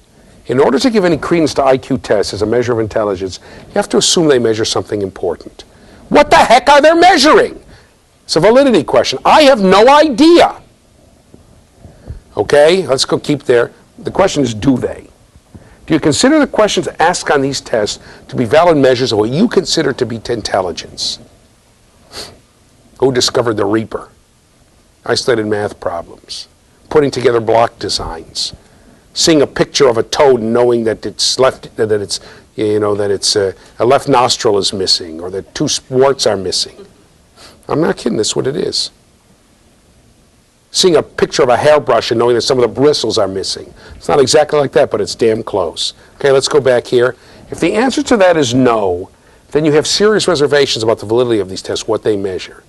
In order to give any credence to IQ tests as a measure of intelligence, you have to assume they measure something important. What the heck are they measuring? It's a validity question. I have no idea. Okay? Let's go keep there. The question is, do they? Do you consider the questions asked on these tests to be valid measures of what you consider to be intelligence? Who discovered the Reaper? Isolated math problems. Putting together block designs. Seeing a picture of a toad and knowing that a left nostril is missing or that two warts are missing. I'm not kidding, that's what it is. Seeing a picture of a hairbrush and knowing that some of the bristles are missing. It's not exactly like that, but it's damn close. Okay, let's go back here. If the answer to that is no, then you have serious reservations about the validity of these tests, what they measure.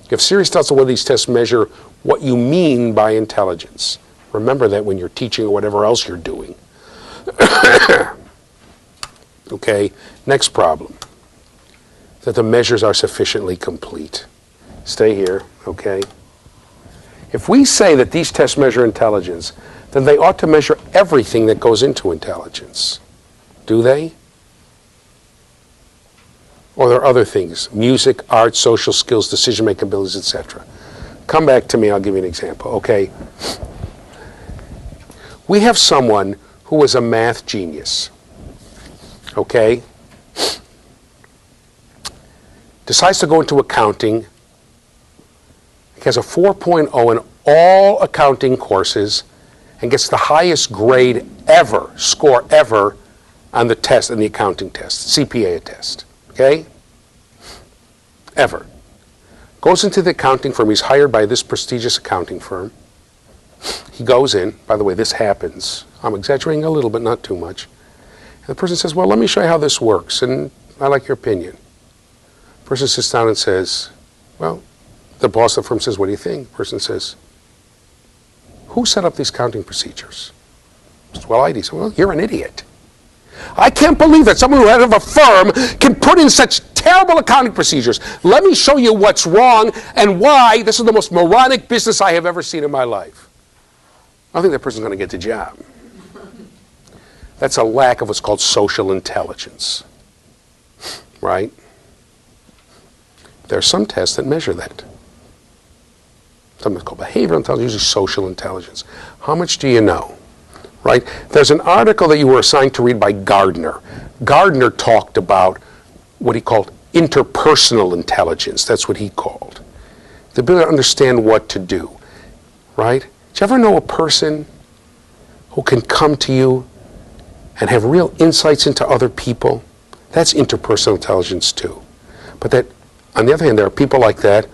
You have serious doubts of whether these tests measure what you mean by intelligence. Remember that when you're teaching or whatever else you're doing. Okay, next problem. That the measures are sufficiently complete. Stay here, okay? If we say that these tests measure intelligence, then they ought to measure everything that goes into intelligence. Do they? Or there are other things, music, art, social skills, decision-making abilities, etc. Come back to me, I'll give you an example. Okay. We have someone who is a math genius. Okay? Decides to go into accounting. He has a 4.0 in all accounting courses and gets the highest grade ever, score ever, on the test, in the accounting test, CPA test. Okay? Ever. Goes into the accounting firm. He's hired by this prestigious accounting firm. He goes in. By the way, this happens. I'm exaggerating a little, but not too much. And the person says, well, let me show you how this works, and I like your opinion. The person sits down and says, well, the boss of the firm says, what do you think? The person says, who set up these accounting procedures? Well, I said, well, you're an idiot. I can't believe that someone who head of a firm can put in such terrible accounting procedures. Let me show you what's wrong and why this is the most moronic business I have ever seen in my life. I don't think that person's going to get the job. That's a lack of what's called social intelligence, right? There are some tests that measure that. Something called behavioral intelligence, usually social intelligence. How much do you know, right? There's an article that you were assigned to read by Gardner. Gardner talked about what he called interpersonal intelligence. That's what he called. The ability to understand what to do, right? Do you ever know a person who can come to you and have real insights into other people? That's interpersonal intelligence too. But that, on the other hand, there are people like that,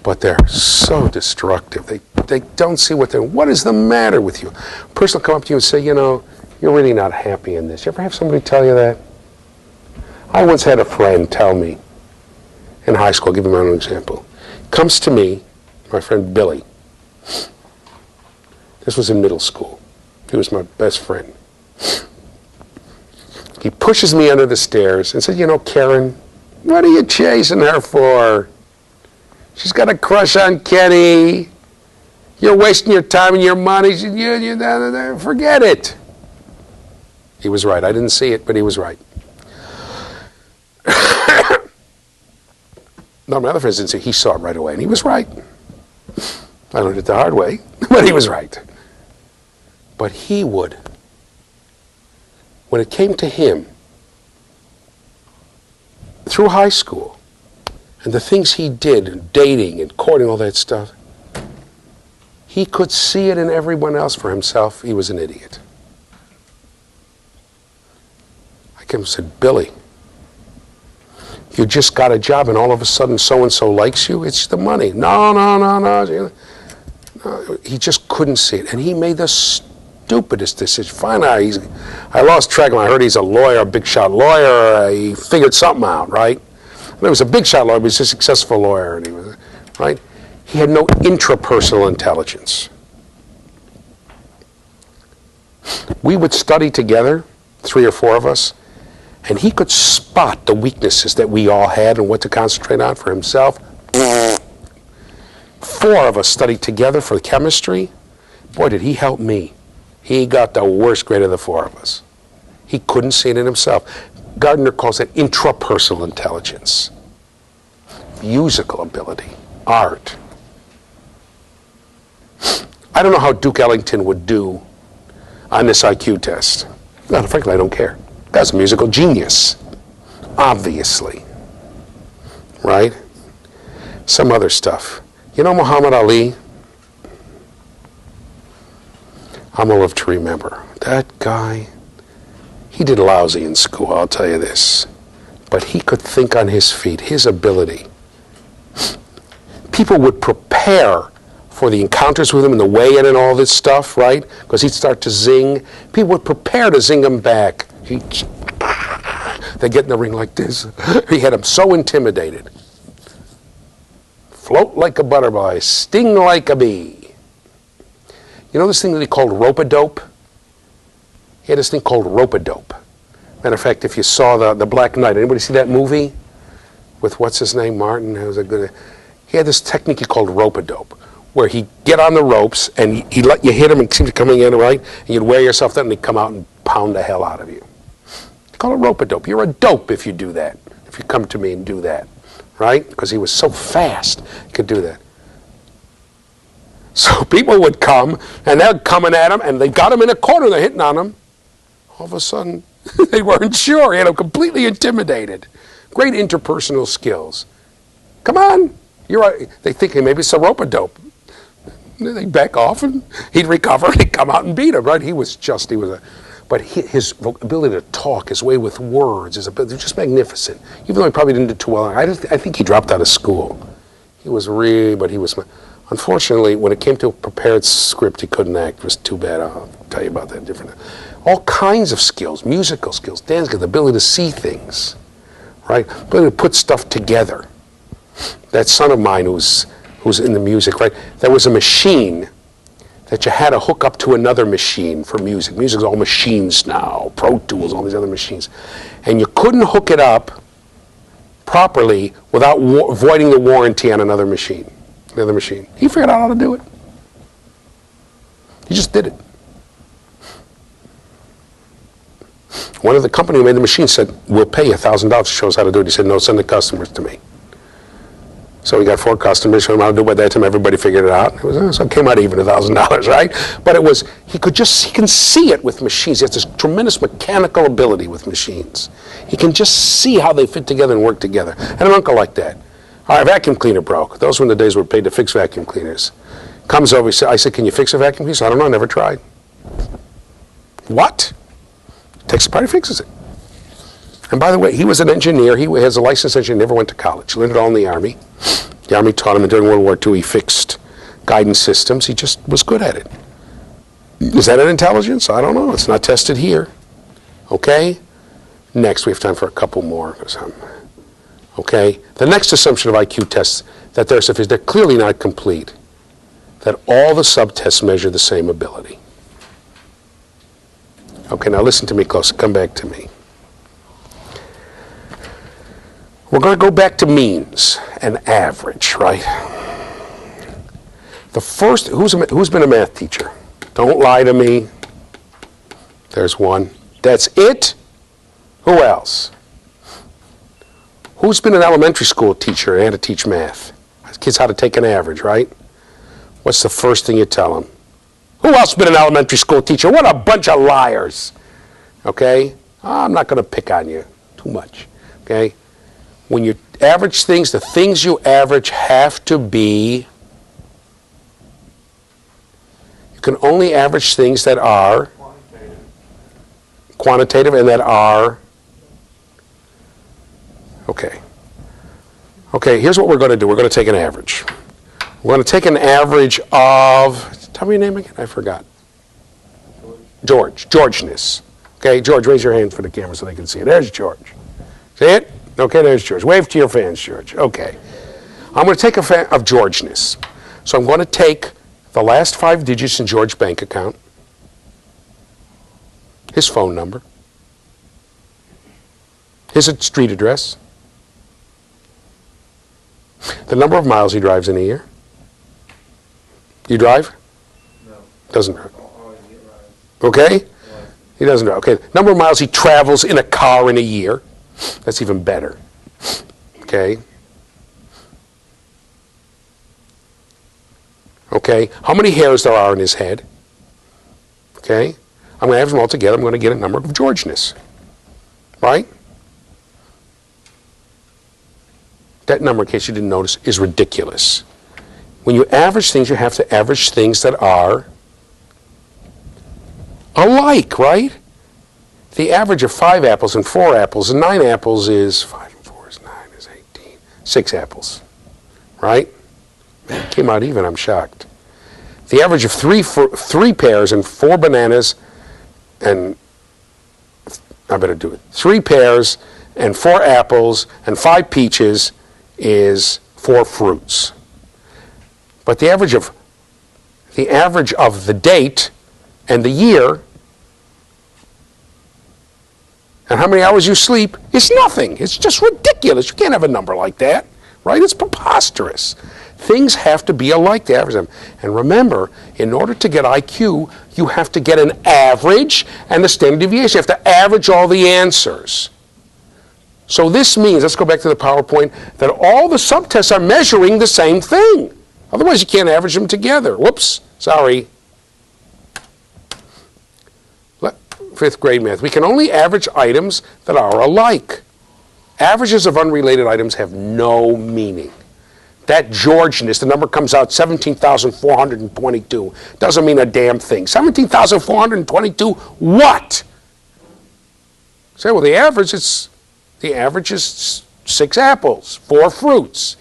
but they're so destructive. They don't see what is the matter with you? A person will come up to you and say, you know, you're really not happy in this. You ever have somebody tell you that? I once had a friend tell me in high school, I'll give you my own example. Comes to me, my friend Billy. This was in middle school. He was my best friend. He pushes me under the stairs and says, you know, Karen, what are you chasing her for? She's got a crush on Kenny. You're wasting your time and your money. Forget it. He was right. I didn't see it, but he was right. No, my other friends didn't see it. He saw it right away, and he was right. I learned it the hard way, but he was right. But he would, when it came to him, through high school, and the things he did, dating and courting, all that stuff, he could see it in everyone else. For himself, he was an idiot. I came and said, Billy, you just got a job and all of a sudden so-and-so likes you? It's the money. No. He just couldn't see it. And he made the stupidest decision. Finally, I lost track of him. I heard he's a lawyer, a big shot lawyer. He figured something out, right? He was a big shot lawyer, but he's a successful lawyer. And he was, right? He had no intrapersonal intelligence. We would study together, 3 or 4 of us, and he could spot the weaknesses that we all had and what to concentrate on for himself. 4 of us studied together for chemistry. Boy, did he help me. He got the worst grade of the 4 of us. He couldn't see it in himself. Gardner calls it intrapersonal intelligence. Musical ability, art. I don't know how Duke Ellington would do on this IQ test. No, frankly, I don't care. Guy's a musical genius, obviously, right? Some other stuff. You know Muhammad Ali? I'm gonna live to remember. That guy, he did lousy in school, I'll tell you this. But he could think on his feet, his ability. People would prepare for the encounters with him and the weigh-in and all this stuff, right? Because he'd start to zing. People would prepare to zing him back. They'd get in the ring like this. He had him so intimidated. Float like a butterfly, sting like a bee. You know this thing that he called rope-a-dope? He had this thing called rope-a-dope. Matter of fact, if you saw the Black Knight, anybody see that movie? With what's his name, Martin? He had this technique he called rope-a-dope, where he'd get on the ropes and he'd let you hit him and seem to coming in, right? And you'd wear yourself down and he'd come out and pound the hell out of you. Call it rope-a-dope. You're a dope if you do that, if you come to me and do that, right? Because he was so fast, he could do that. So people would come, and they're coming at him, and they got him in a corner, they're hitting on him. All of a sudden, they weren't sure. He had him completely intimidated. Great interpersonal skills. Come on. You're right. They think maybe it's a rope-a-dope. They back off, and he'd recover, and he'd come out and beat him, right? But his ability to talk, his way with words, his ability, just magnificent. Even though he probably didn't do too well. I think he dropped out of school. Unfortunately, when it came to a prepared script, he couldn't act. It was too bad. I'll tell you about that different. All kinds of skills, musical skills, dance skills, the ability to see things, right? The ability to put stuff together. That son of mine who's in the music, right? There was a machine that you had to hook up to another machine for music. Music's all machines now, Pro Tools, all these other machines. And you couldn't hook it up properly without voiding the warranty on another machine. He figured out how to do it. He just did it. One of the company who made the machine said, we'll pay you $1,000 to show us how to do it. He said, no, send the customers to me. So we got 4 customers, showed him how to do it. By that time, everybody figured it out. So it came out even $1,000, right? But it was, he can see it with machines. He has this tremendous mechanical ability with machines. He can just see how they fit together and work together. And an uncle like that. Our vacuum cleaner broke. Those were in the days we were paid to fix vacuum cleaners. Comes over, I said, can you fix a vacuum cleaner? He said, I don't know, I never tried. What? Takes it apart, he fixes it. And by the way, he was an engineer. He has a licensed engineer, never went to college. Learned it all in the Army. The Army taught him, and during World War II, he fixed guidance systems. He just was good at it. Is that an intelligence? I don't know. It's not tested here. Okay? Next, we have time for a couple more. Okay? The next assumption of IQ tests, that they're clearly not complete. That all the subtests measure the same ability. Okay, now listen to me close. Come back to me. We're going to go back to means and average, right? The first, who's been a math teacher? Don't lie to me. There's one. That's it? Who else? Who's been an elementary school teacher and had to teach math? Kids how to take an average, right? What's the first thing you tell them? Who else has been an elementary school teacher? What a bunch of liars. Okay? I'm not going to pick on you too much. Okay? When you average things, the things you average have to be, you can only average things that are quantitative and that are, okay. Okay, here's what we're going to do. We're going to take an average. We're going to take an average of, tell me your name again, I forgot. Georgeness. Okay, George, raise your hand for the camera so they can see it. There's George. See it? Okay, there's George. Wave to your fans, George. Okay. I'm going to take a of Georgeness. So I'm going to take the last 5 digits in George's bank account, his phone number, his street address, the number of miles he drives in a year. You drive? No. Doesn't drive. Okay? He doesn't drive. Okay. Number of miles he travels in a car in a year. That's even better. Okay? Okay? How many hairs there are in his head? Okay? I'm going to average them all together. I'm going to get a number of Georgeness. Right? That number, in case you didn't notice, is ridiculous. When you average things, you have to average things that are alike, right? The average of 5 apples and 4 apples and 9 apples is 5 and 4 is 9 is 18. 6 apples, right? Man, it came out even. I'm shocked. The average of 3 pears and 4 bananas, and I better do it. 3 pears and 4 apples and 5 peaches is 4 fruits. But the average of the date and the year and how many hours you sleep is nothing. It's just ridiculous. You can't have a number like that, right? It's preposterous. Things have to be alike to average them. And remember, in order to get IQ, you have to get an average and the standard deviation. You have to average all the answers. So this means, let's go back to the PowerPoint, that all the subtests are measuring the same thing. Otherwise, you can't average them together. Whoops, sorry. 5th grade math. We can only average items that are alike. Averages of unrelated items have no meaning. That Georgeness, the number comes out 17,422. Doesn't mean a damn thing. 17,422 what? Say, well, the average is 6 apples, 4 fruits.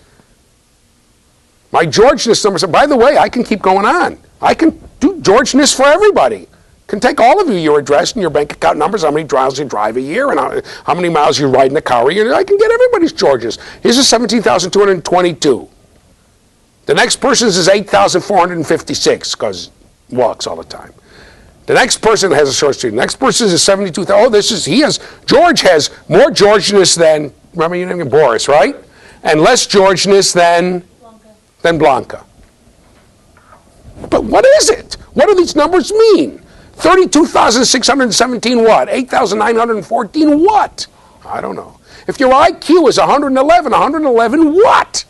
My Georgeness number, by the way, I can keep going on. I can do Georgeness for everybody. Can take all of you, your address and your bank account numbers, how many miles you drive a year, and how many miles you ride in a car a year. I can get everybody's Georges. His is 17,222. The next person's is 8,456 because he walks all the time. The next person has a short street. The next person is 72,000. Oh, George has more Georgeness than remember your name? Boris, right? And less Georgeness than Blanca. But what is it? What do these numbers mean? 32,617 what? 8,914 what? I don't know. If your IQ is 111 what?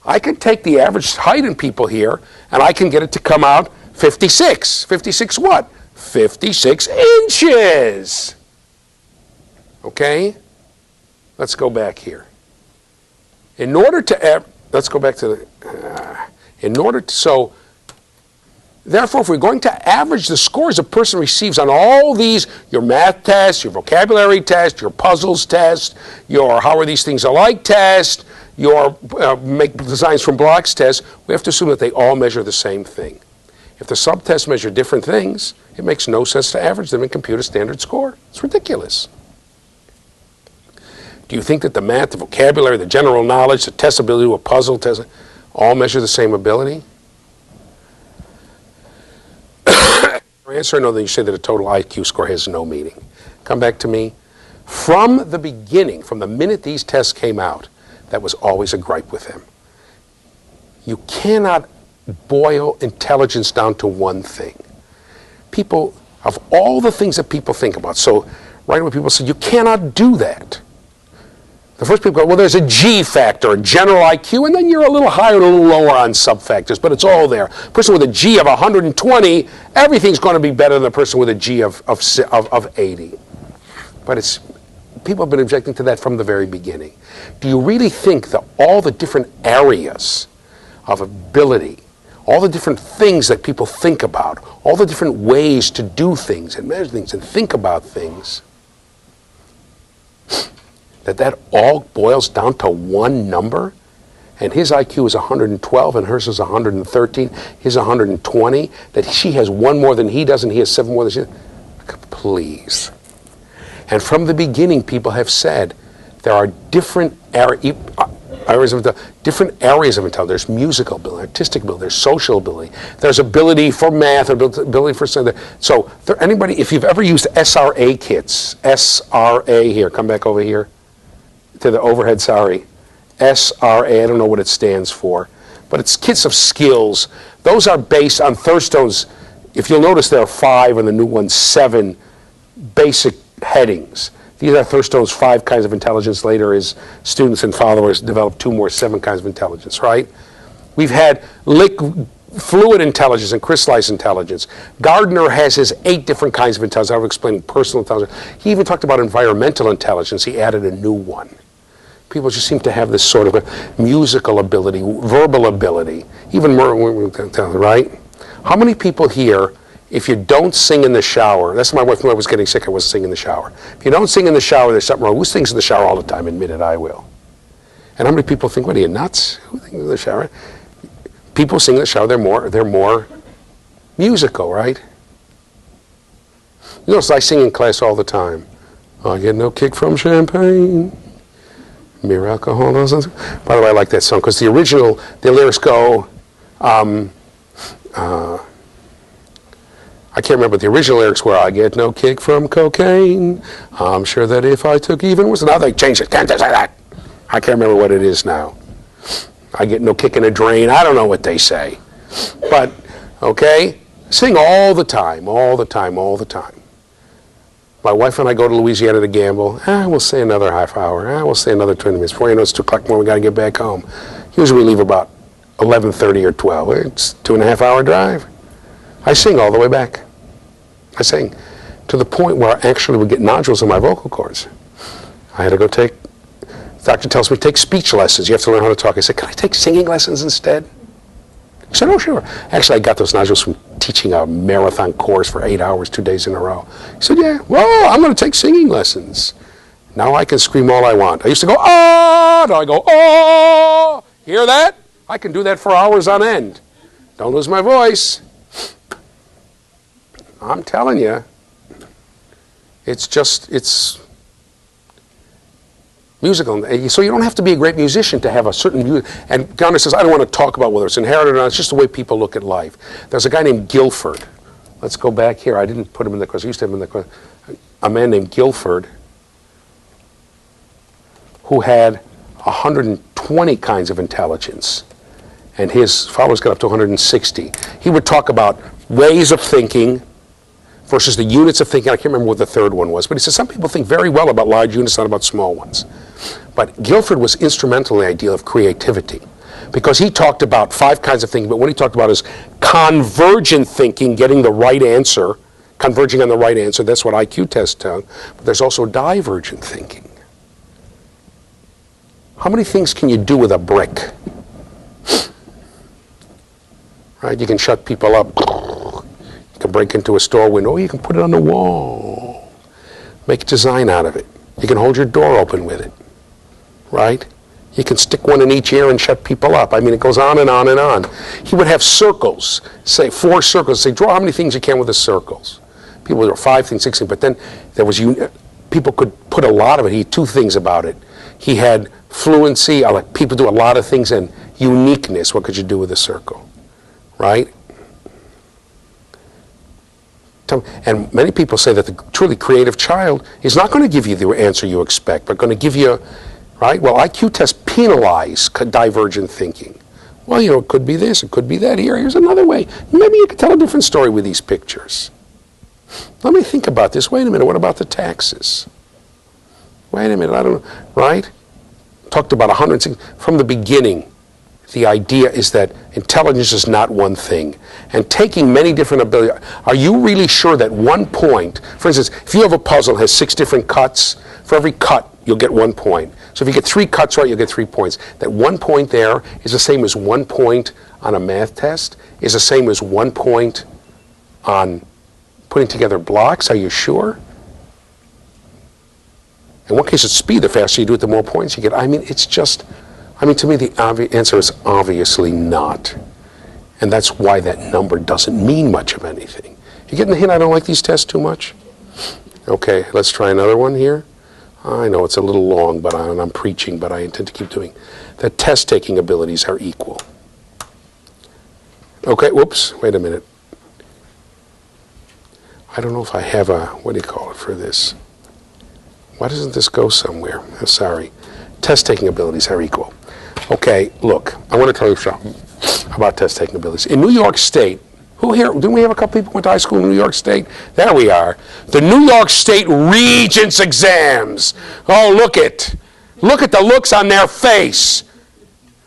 I can take the average height in people here, and I can get it to come out 56. 56 what? 56 inches. Okay? Let's go back here. In order to, let's go back to the, so, therefore, if we're going to average the scores a person receives on all these, your math test, your vocabulary test, your puzzles test, your how are these things alike test, your make designs from blocks test, we have to assume that they all measure the same thing. If the subtests measure different things, it makes no sense to average them in computer standard score. It's ridiculous. Do you think that the math, the vocabulary, the general knowledge, the test ability, a puzzle test, all measure the same ability? Answer no, then you say that a total IQ score has no meaning. Come back to me. From the beginning, from the minute these tests came out, that was always a gripe with them. You cannot boil intelligence down to one thing. People, of all the things that people think about, so right away people say, you cannot do that. The first people go, well, there's a G factor, a general IQ, and then you're a little higher, a little lower on sub-factors, but it's all there. A person with a G of 120, everything's going to be better than a person with a G of 80. But it's, people have been objecting to that from the very beginning. Do you really think that all the different areas of ability, all the different things that people think about, all the different ways to do things and measure things and think about things, that all boils down to one number? And his IQ is 112 and hers is 113, his 120, that she has one more than he does and he has 7 more than she does? Please. And from the beginning, people have said there are different areas of intelligence. There's musical ability, artistic ability, there's social ability, there's ability for math, ability for something. So anybody, if you've ever used SRA kits, SRA here, come back over here to the overhead, sorry. SRA, I don't know what it stands for, but it's kits of skills. Those are based on Thurstone's, if you'll notice there are 5 and the new one's 7 basic headings. These are Thurstone's 5 kinds of intelligence. Later his students and followers developed 2 more 7 kinds of intelligence, right? We've had fluid intelligence and crystallized intelligence. Gardner has his 8 different kinds of intelligence. I've explained personal intelligence. He even talked about environmental intelligence. He added a new one. People just seem to have this sort of a musical ability, verbal ability, even more, right? How many people here, if you don't sing in the shower, that's my wife when I was getting sick, I wasn't singing in the shower. If you don't sing in the shower, there's something wrong. Who sings in the shower all the time? Admit it, I will. And how many people think, what are you, nuts? Who thinks in the shower? People sing in the shower, they're more musical, right? You notice I sing in class all the time. I get no kick from champagne. Mere alcohol doesn't. By the way, I like that song because the lyrics go, I can't remember, the original lyrics were, I get no kick from cocaine. I'm sure that if I took even was, now they changed it. Can't say that. I can't remember what it is now. I get no kick in a drain. I don't know what they say. But, okay, sing all the time, all the time, all the time. My wife and I go to Louisiana to gamble. We'll stay another half hour. We'll stay another 20 minutes. Before you know it's 2 o'clock more, we got to get back home. Usually we leave about 11:30 or 12. It's a 2.5 hour drive. I sing all the way back. I sing to the point where I actually would get nodules in my vocal cords. I had to go the doctor tells me, take speech lessons. You have to learn how to talk. I said, can I take singing lessons instead? He said, oh, sure. Actually, I got those nodules from teaching a marathon course for 8 hours, 2 days in a row. He said, yeah, well, I'm going to take singing lessons. Now I can scream all I want. I used to go, oh, now I go, oh, hear that? I can do that for hours on end. Don't lose my voice. I'm telling you, it's musical. So you don't have to be a great musician to have a certain music. And Gardner says, I don't want to talk about whether it's inherited or not. It's just the way people look at life. There's a guy named Guilford. Let's go back here. I didn't put him in the course. I used to have him in the course. A man named Guilford. who had 120 kinds of intelligence, and his followers got up to 160. He would talk about ways of thinking versus the units of thinking. I can't remember what the third one was, but he said some people think very well about large units, not about small ones. But Guilford was instrumental in the idea of creativity, because he talked about 5 kinds of thinking, but what he talked about is convergent thinking, getting the right answer, converging on the right answer. That's what IQ tests tell. But there's also divergent thinking. How many things can you do with a brick? Right? You can shut people up. You can break into a store window. You can put it on the wall. Make a design out of it. You can hold your door open with it. Right? You can stick one in each ear and shut people up. I mean, it goes on and on and on. He would have circles, say 4 circles. Say, draw how many things you can with the circles. People would draw 5 things, 6 things. But then there was, people could put a lot of it. He had 2 things about it. He had fluency. Like people do a lot of things, and uniqueness. What could you do with a circle? Right? And many people say that the truly creative child is not going to give you the answer you expect, but going to give you, right? Well, IQ tests penalize divergent thinking. Well, it could be this, it could be that. Here's another way. Maybe you could tell a different story with these pictures. Let me think about this. Wait a minute, what about the taxes? Wait a minute, I don't know, right? Talked about 160, from the beginning. The idea is that intelligence is not one thing. And taking many different abilities, are you really sure that one point, for instance, if you have a puzzle that has 6 different cuts, for every cut, you'll get 1 point. So if you get 3 cuts right, you'll get 3 points. That 1 point there is the same as 1 point on a math test, is the same as 1 point on putting together blocks. Are you sure? In one case, it's speed. The faster you do it, the more points you get. I mean, it's just... to me, the answer is obviously not. And that's why that number doesn't mean much of anything. You getting the hint I don't like these tests too much? Okay, let's try another one here. I know it's a little long, but I'm preaching, but I intend to keep doing. The test-taking abilities are equal. Okay, whoops, wait a minute. I don't know if I have a, what do you call it for this? Why doesn't this go somewhere? I'm sorry. Test-taking abilities are equal. Okay, look, I want to tell you something about test-taking abilities. In New York State, who here, didn't we have a couple people who went to high school in New York State? There we are. The New York State Regents exams. Oh, look at the looks on their face.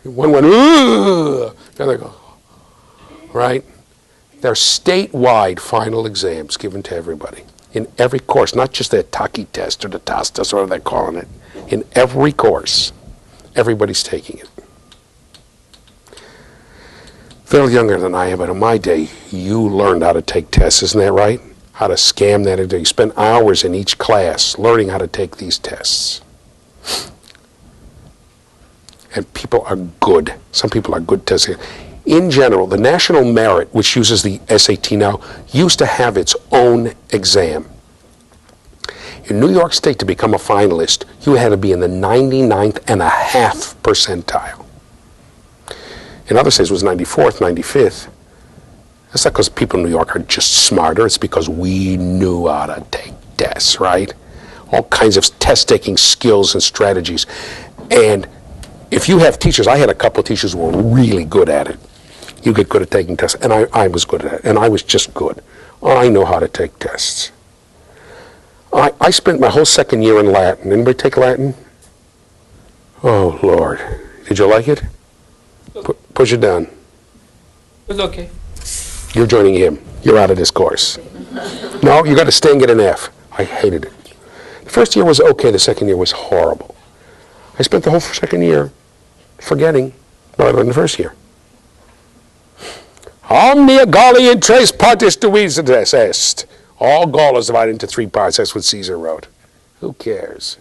One went, ugh. The other go, right? They're statewide final exams given to everybody. In every course, not just the Taki test or the TAS test, or whatever they're calling it. In every course, everybody's taking it. A little younger than I am, but in my day, you learned how to take tests, isn't that right? How to scam that. You spent hours in each class learning how to take these tests. And people are good. Some people are good testing. In general, the national merit, which uses the SAT now, used to have its own exam. In New York State, to become a finalist, you had to be in the 99th and a half percentile. In other states, it was 94th, 95th. That's not because people in New York are just smarter. It's because we knew how to take tests, right? All kinds of test-taking skills and strategies. And if you have teachers, I had a couple of teachers who were really good at it. You get good at taking tests, and I was good at it, and I was just good. I know how to take tests. I spent my whole second year in Latin. Anybody take Latin? Oh, Lord. Did you like it? Push it down. It's okay. You're joining him. You're out of this course. No, you got to stay and get an F. I hated it. The first year was okay. The second year was horrible. I spent the whole second year forgetting what I learned the first year. Omnia Gallium tres partes divisas est. All Gaul is divided into 3 parts. That's what Caesar wrote. Who cares?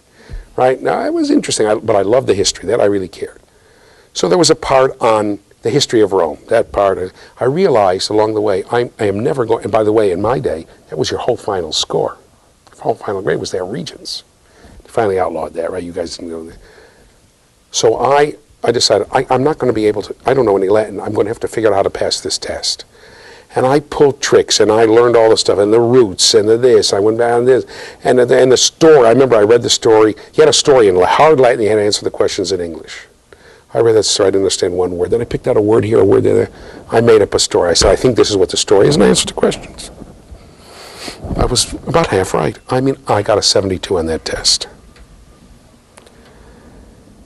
Right? Now, it was interesting, but I loved the history. That I really cared. So there was a part on the history of Rome. That part, I realized along the way, I am never going, and by the way, in my day, that was your whole final score. The whole final grade was their regents. They finally outlawed that, right? You guys didn't go there. So I decided, I'm not going to be able to, I don't know any Latin. I'm going to have to figure out how to pass this test. And I pulled tricks, and I learned all the stuff, and the roots, and the this. I went down this, and the story. I remember I read the story. He had a story in hard Latin. He had to answer the questions in English. I read that story. I didn't understand one word. Then I picked out a word here, a word there. I made up a story. I said, I think this is what the story is, and I answered the questions. I was about half right. I mean, I got a 72 on that test.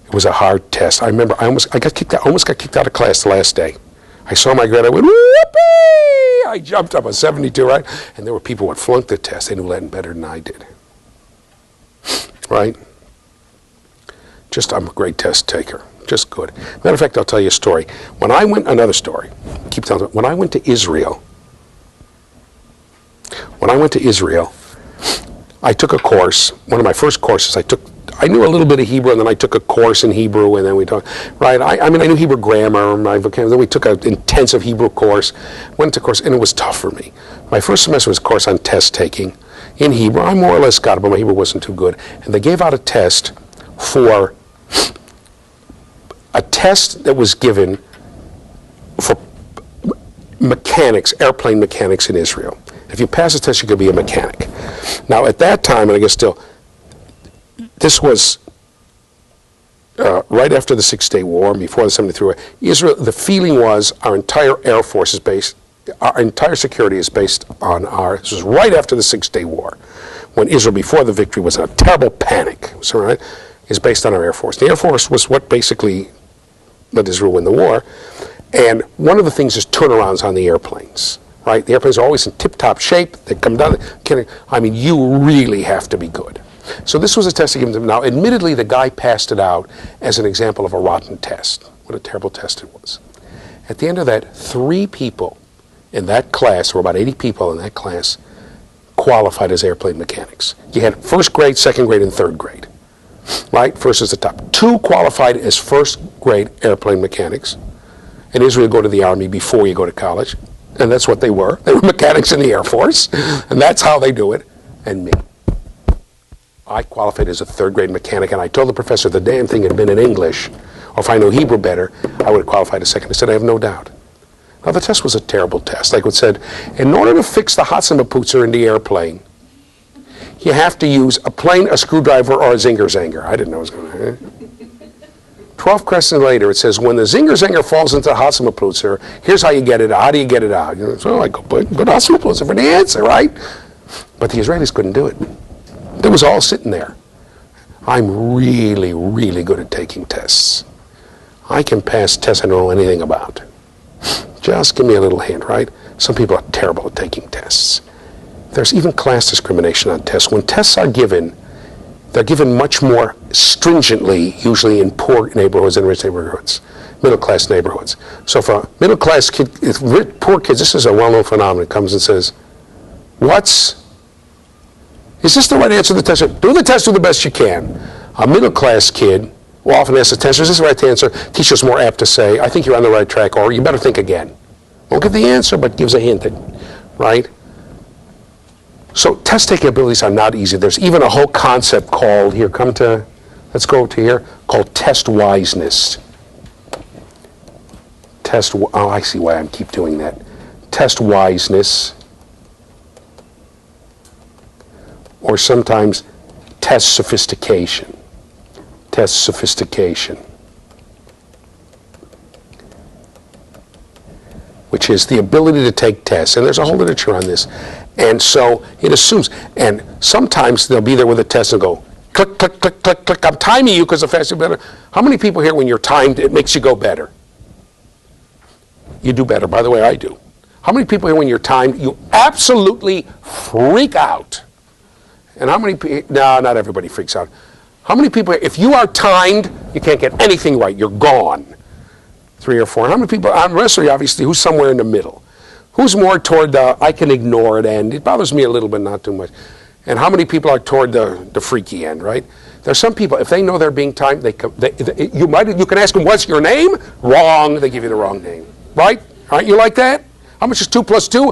It was a hard test. I remember I almost got kicked out of class the last day. I saw my grade. I went, whoopee! I jumped up a 72, right? And there were people who had flunked the test. They knew Latin better than I did. Right? I'm a great test taker. Just good. Matter of fact, I'll tell you a story. When I went to Israel, I took a course. One of my first courses I knew a little bit of Hebrew, and then I took a course in Hebrew, and then we talked, right? I knew Hebrew grammar, my vocabulary. Then we took an intensive Hebrew course, went to course, and it was tough for me. My first semester was a course on test taking in Hebrew. I more or less got it, but my Hebrew wasn't too good. And they gave out a test that was given for mechanics, airplane mechanics in Israel. If you pass the test, you could be a mechanic. Now, at that time, and I guess still, this was right after the Six-Day War, and before the 73 War. Israel, the feeling was our entire Air Force is based, our entire security is based on this was right after the Six-Day War, when Israel, before the victory, was in a terrible panic. So, right, is based on our Air Force. The Air Force was what basically let Israel win the war. And one of the things is turnarounds on the airplanes. Right? The airplanes are always in tip-top shape. They come down. I mean, you really have to be good. So this was a test given to him. Now, admittedly, the guy passed it out as an example of a rotten test. What a terrible test it was. At the end of that, 3 people in that class, there were about 80 people in that class, qualified as airplane mechanics. You had first grade, second grade, and third grade. Right? First is the top. 2 qualified as first grade airplane mechanics. In Israel, you go to the Army before you go to college. And that's what they were. They were mechanics in the Air Force. And that's how they do it. And me. I qualified as a third grade mechanic, and I told the professor the damn thing had been in English, or if I knew Hebrew better, I would have qualified as second. He said, I have no doubt. Now, the test was a terrible test. Like it said, in order to fix the Hotzenputzer in the airplane, you have to use a plane, a screwdriver, or a zinger-zanger. I didn't know it was going to 12 questions later, it says, when the zinger-zanger falls into the Hotzenputzer, here's how you get it out. How do you get it out? So I go, put Hotzenputzer for the answer, right? But the Israelis couldn't do it. It was all sitting there. I'm really, really good at taking tests. I can pass tests I don't know anything about. Just give me a little hint, right? Some people are terrible at taking tests. There's even class discrimination on tests. When tests are given, they're given much more stringently, usually in poor neighborhoods and rich neighborhoods, middle-class neighborhoods. So for a middle-class kid, poor kids, this is a well-known phenomenon, comes and says, is this the right answer to the test? Do the test, do the best you can. A middle-class kid will often ask the tester, is this the right answer? Teacher's more apt to say, I think you're on the right track, or you better think again. Won't give the answer, but gives a hint, right? So test-taking abilities are not easy. There's even a whole concept called, let's go to here, called test wiseness. I see why I keep doing that. Test wiseness. Or sometimes test sophistication. Test sophistication. Which is the ability to take tests. And there's a whole literature on this. And so it assumes, and sometimes they'll be there with a test and go, click, click, click, click, click, I'm timing you because the faster you're better. How many people here, when you're timed, it makes you go better? You do better. By the way, I do. How many people here, when you're timed, you absolutely freak out? And how many people, no, not everybody freaks out. How many people, if you are timed, you can't get anything right, you're gone. 3 or 4. How many people, the rest of you, obviously, who's somewhere in the middle? Who's more toward the, I can ignore it end? It bothers me a little bit, not too much. And how many people are toward the freaky end, right? There's some people, if they know they're being timed, you can ask them, what's your name? Wrong, they give you the wrong name, right? Aren't you like that? How much is 2 plus 2?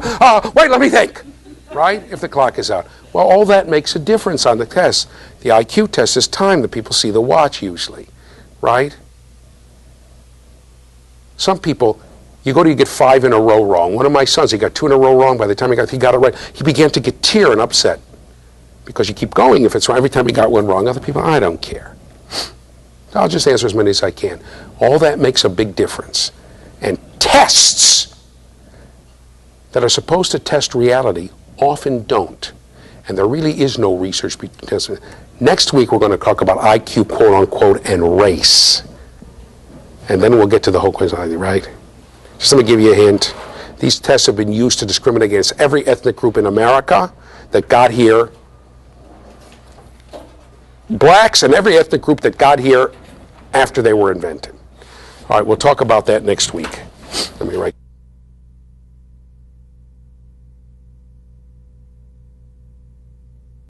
Wait, let me think, right? If the clock is out. Well, all that makes a difference on the test. The IQ test is time. The people see the watch usually, right? Some people You go to, you get 5 in a row wrong. One of my sons, he got 2 in a row wrong. By the time he got it right, he began to get tear and upset. Because you keep going if it's wrong. Every time he got one wrong, other people, I don't care. I'll just answer as many as I can. All that makes a big difference. And tests that are supposed to test reality often don't. And there really is no research. Next week, we're going to talk about IQ, quote unquote, and race. And then we'll get to the whole question, right? Just let me give you a hint. These tests have been used to discriminate against every ethnic group in America that got here. Blacks and every ethnic group that got here after they were invented. All right, we'll talk about that next week. Let me write.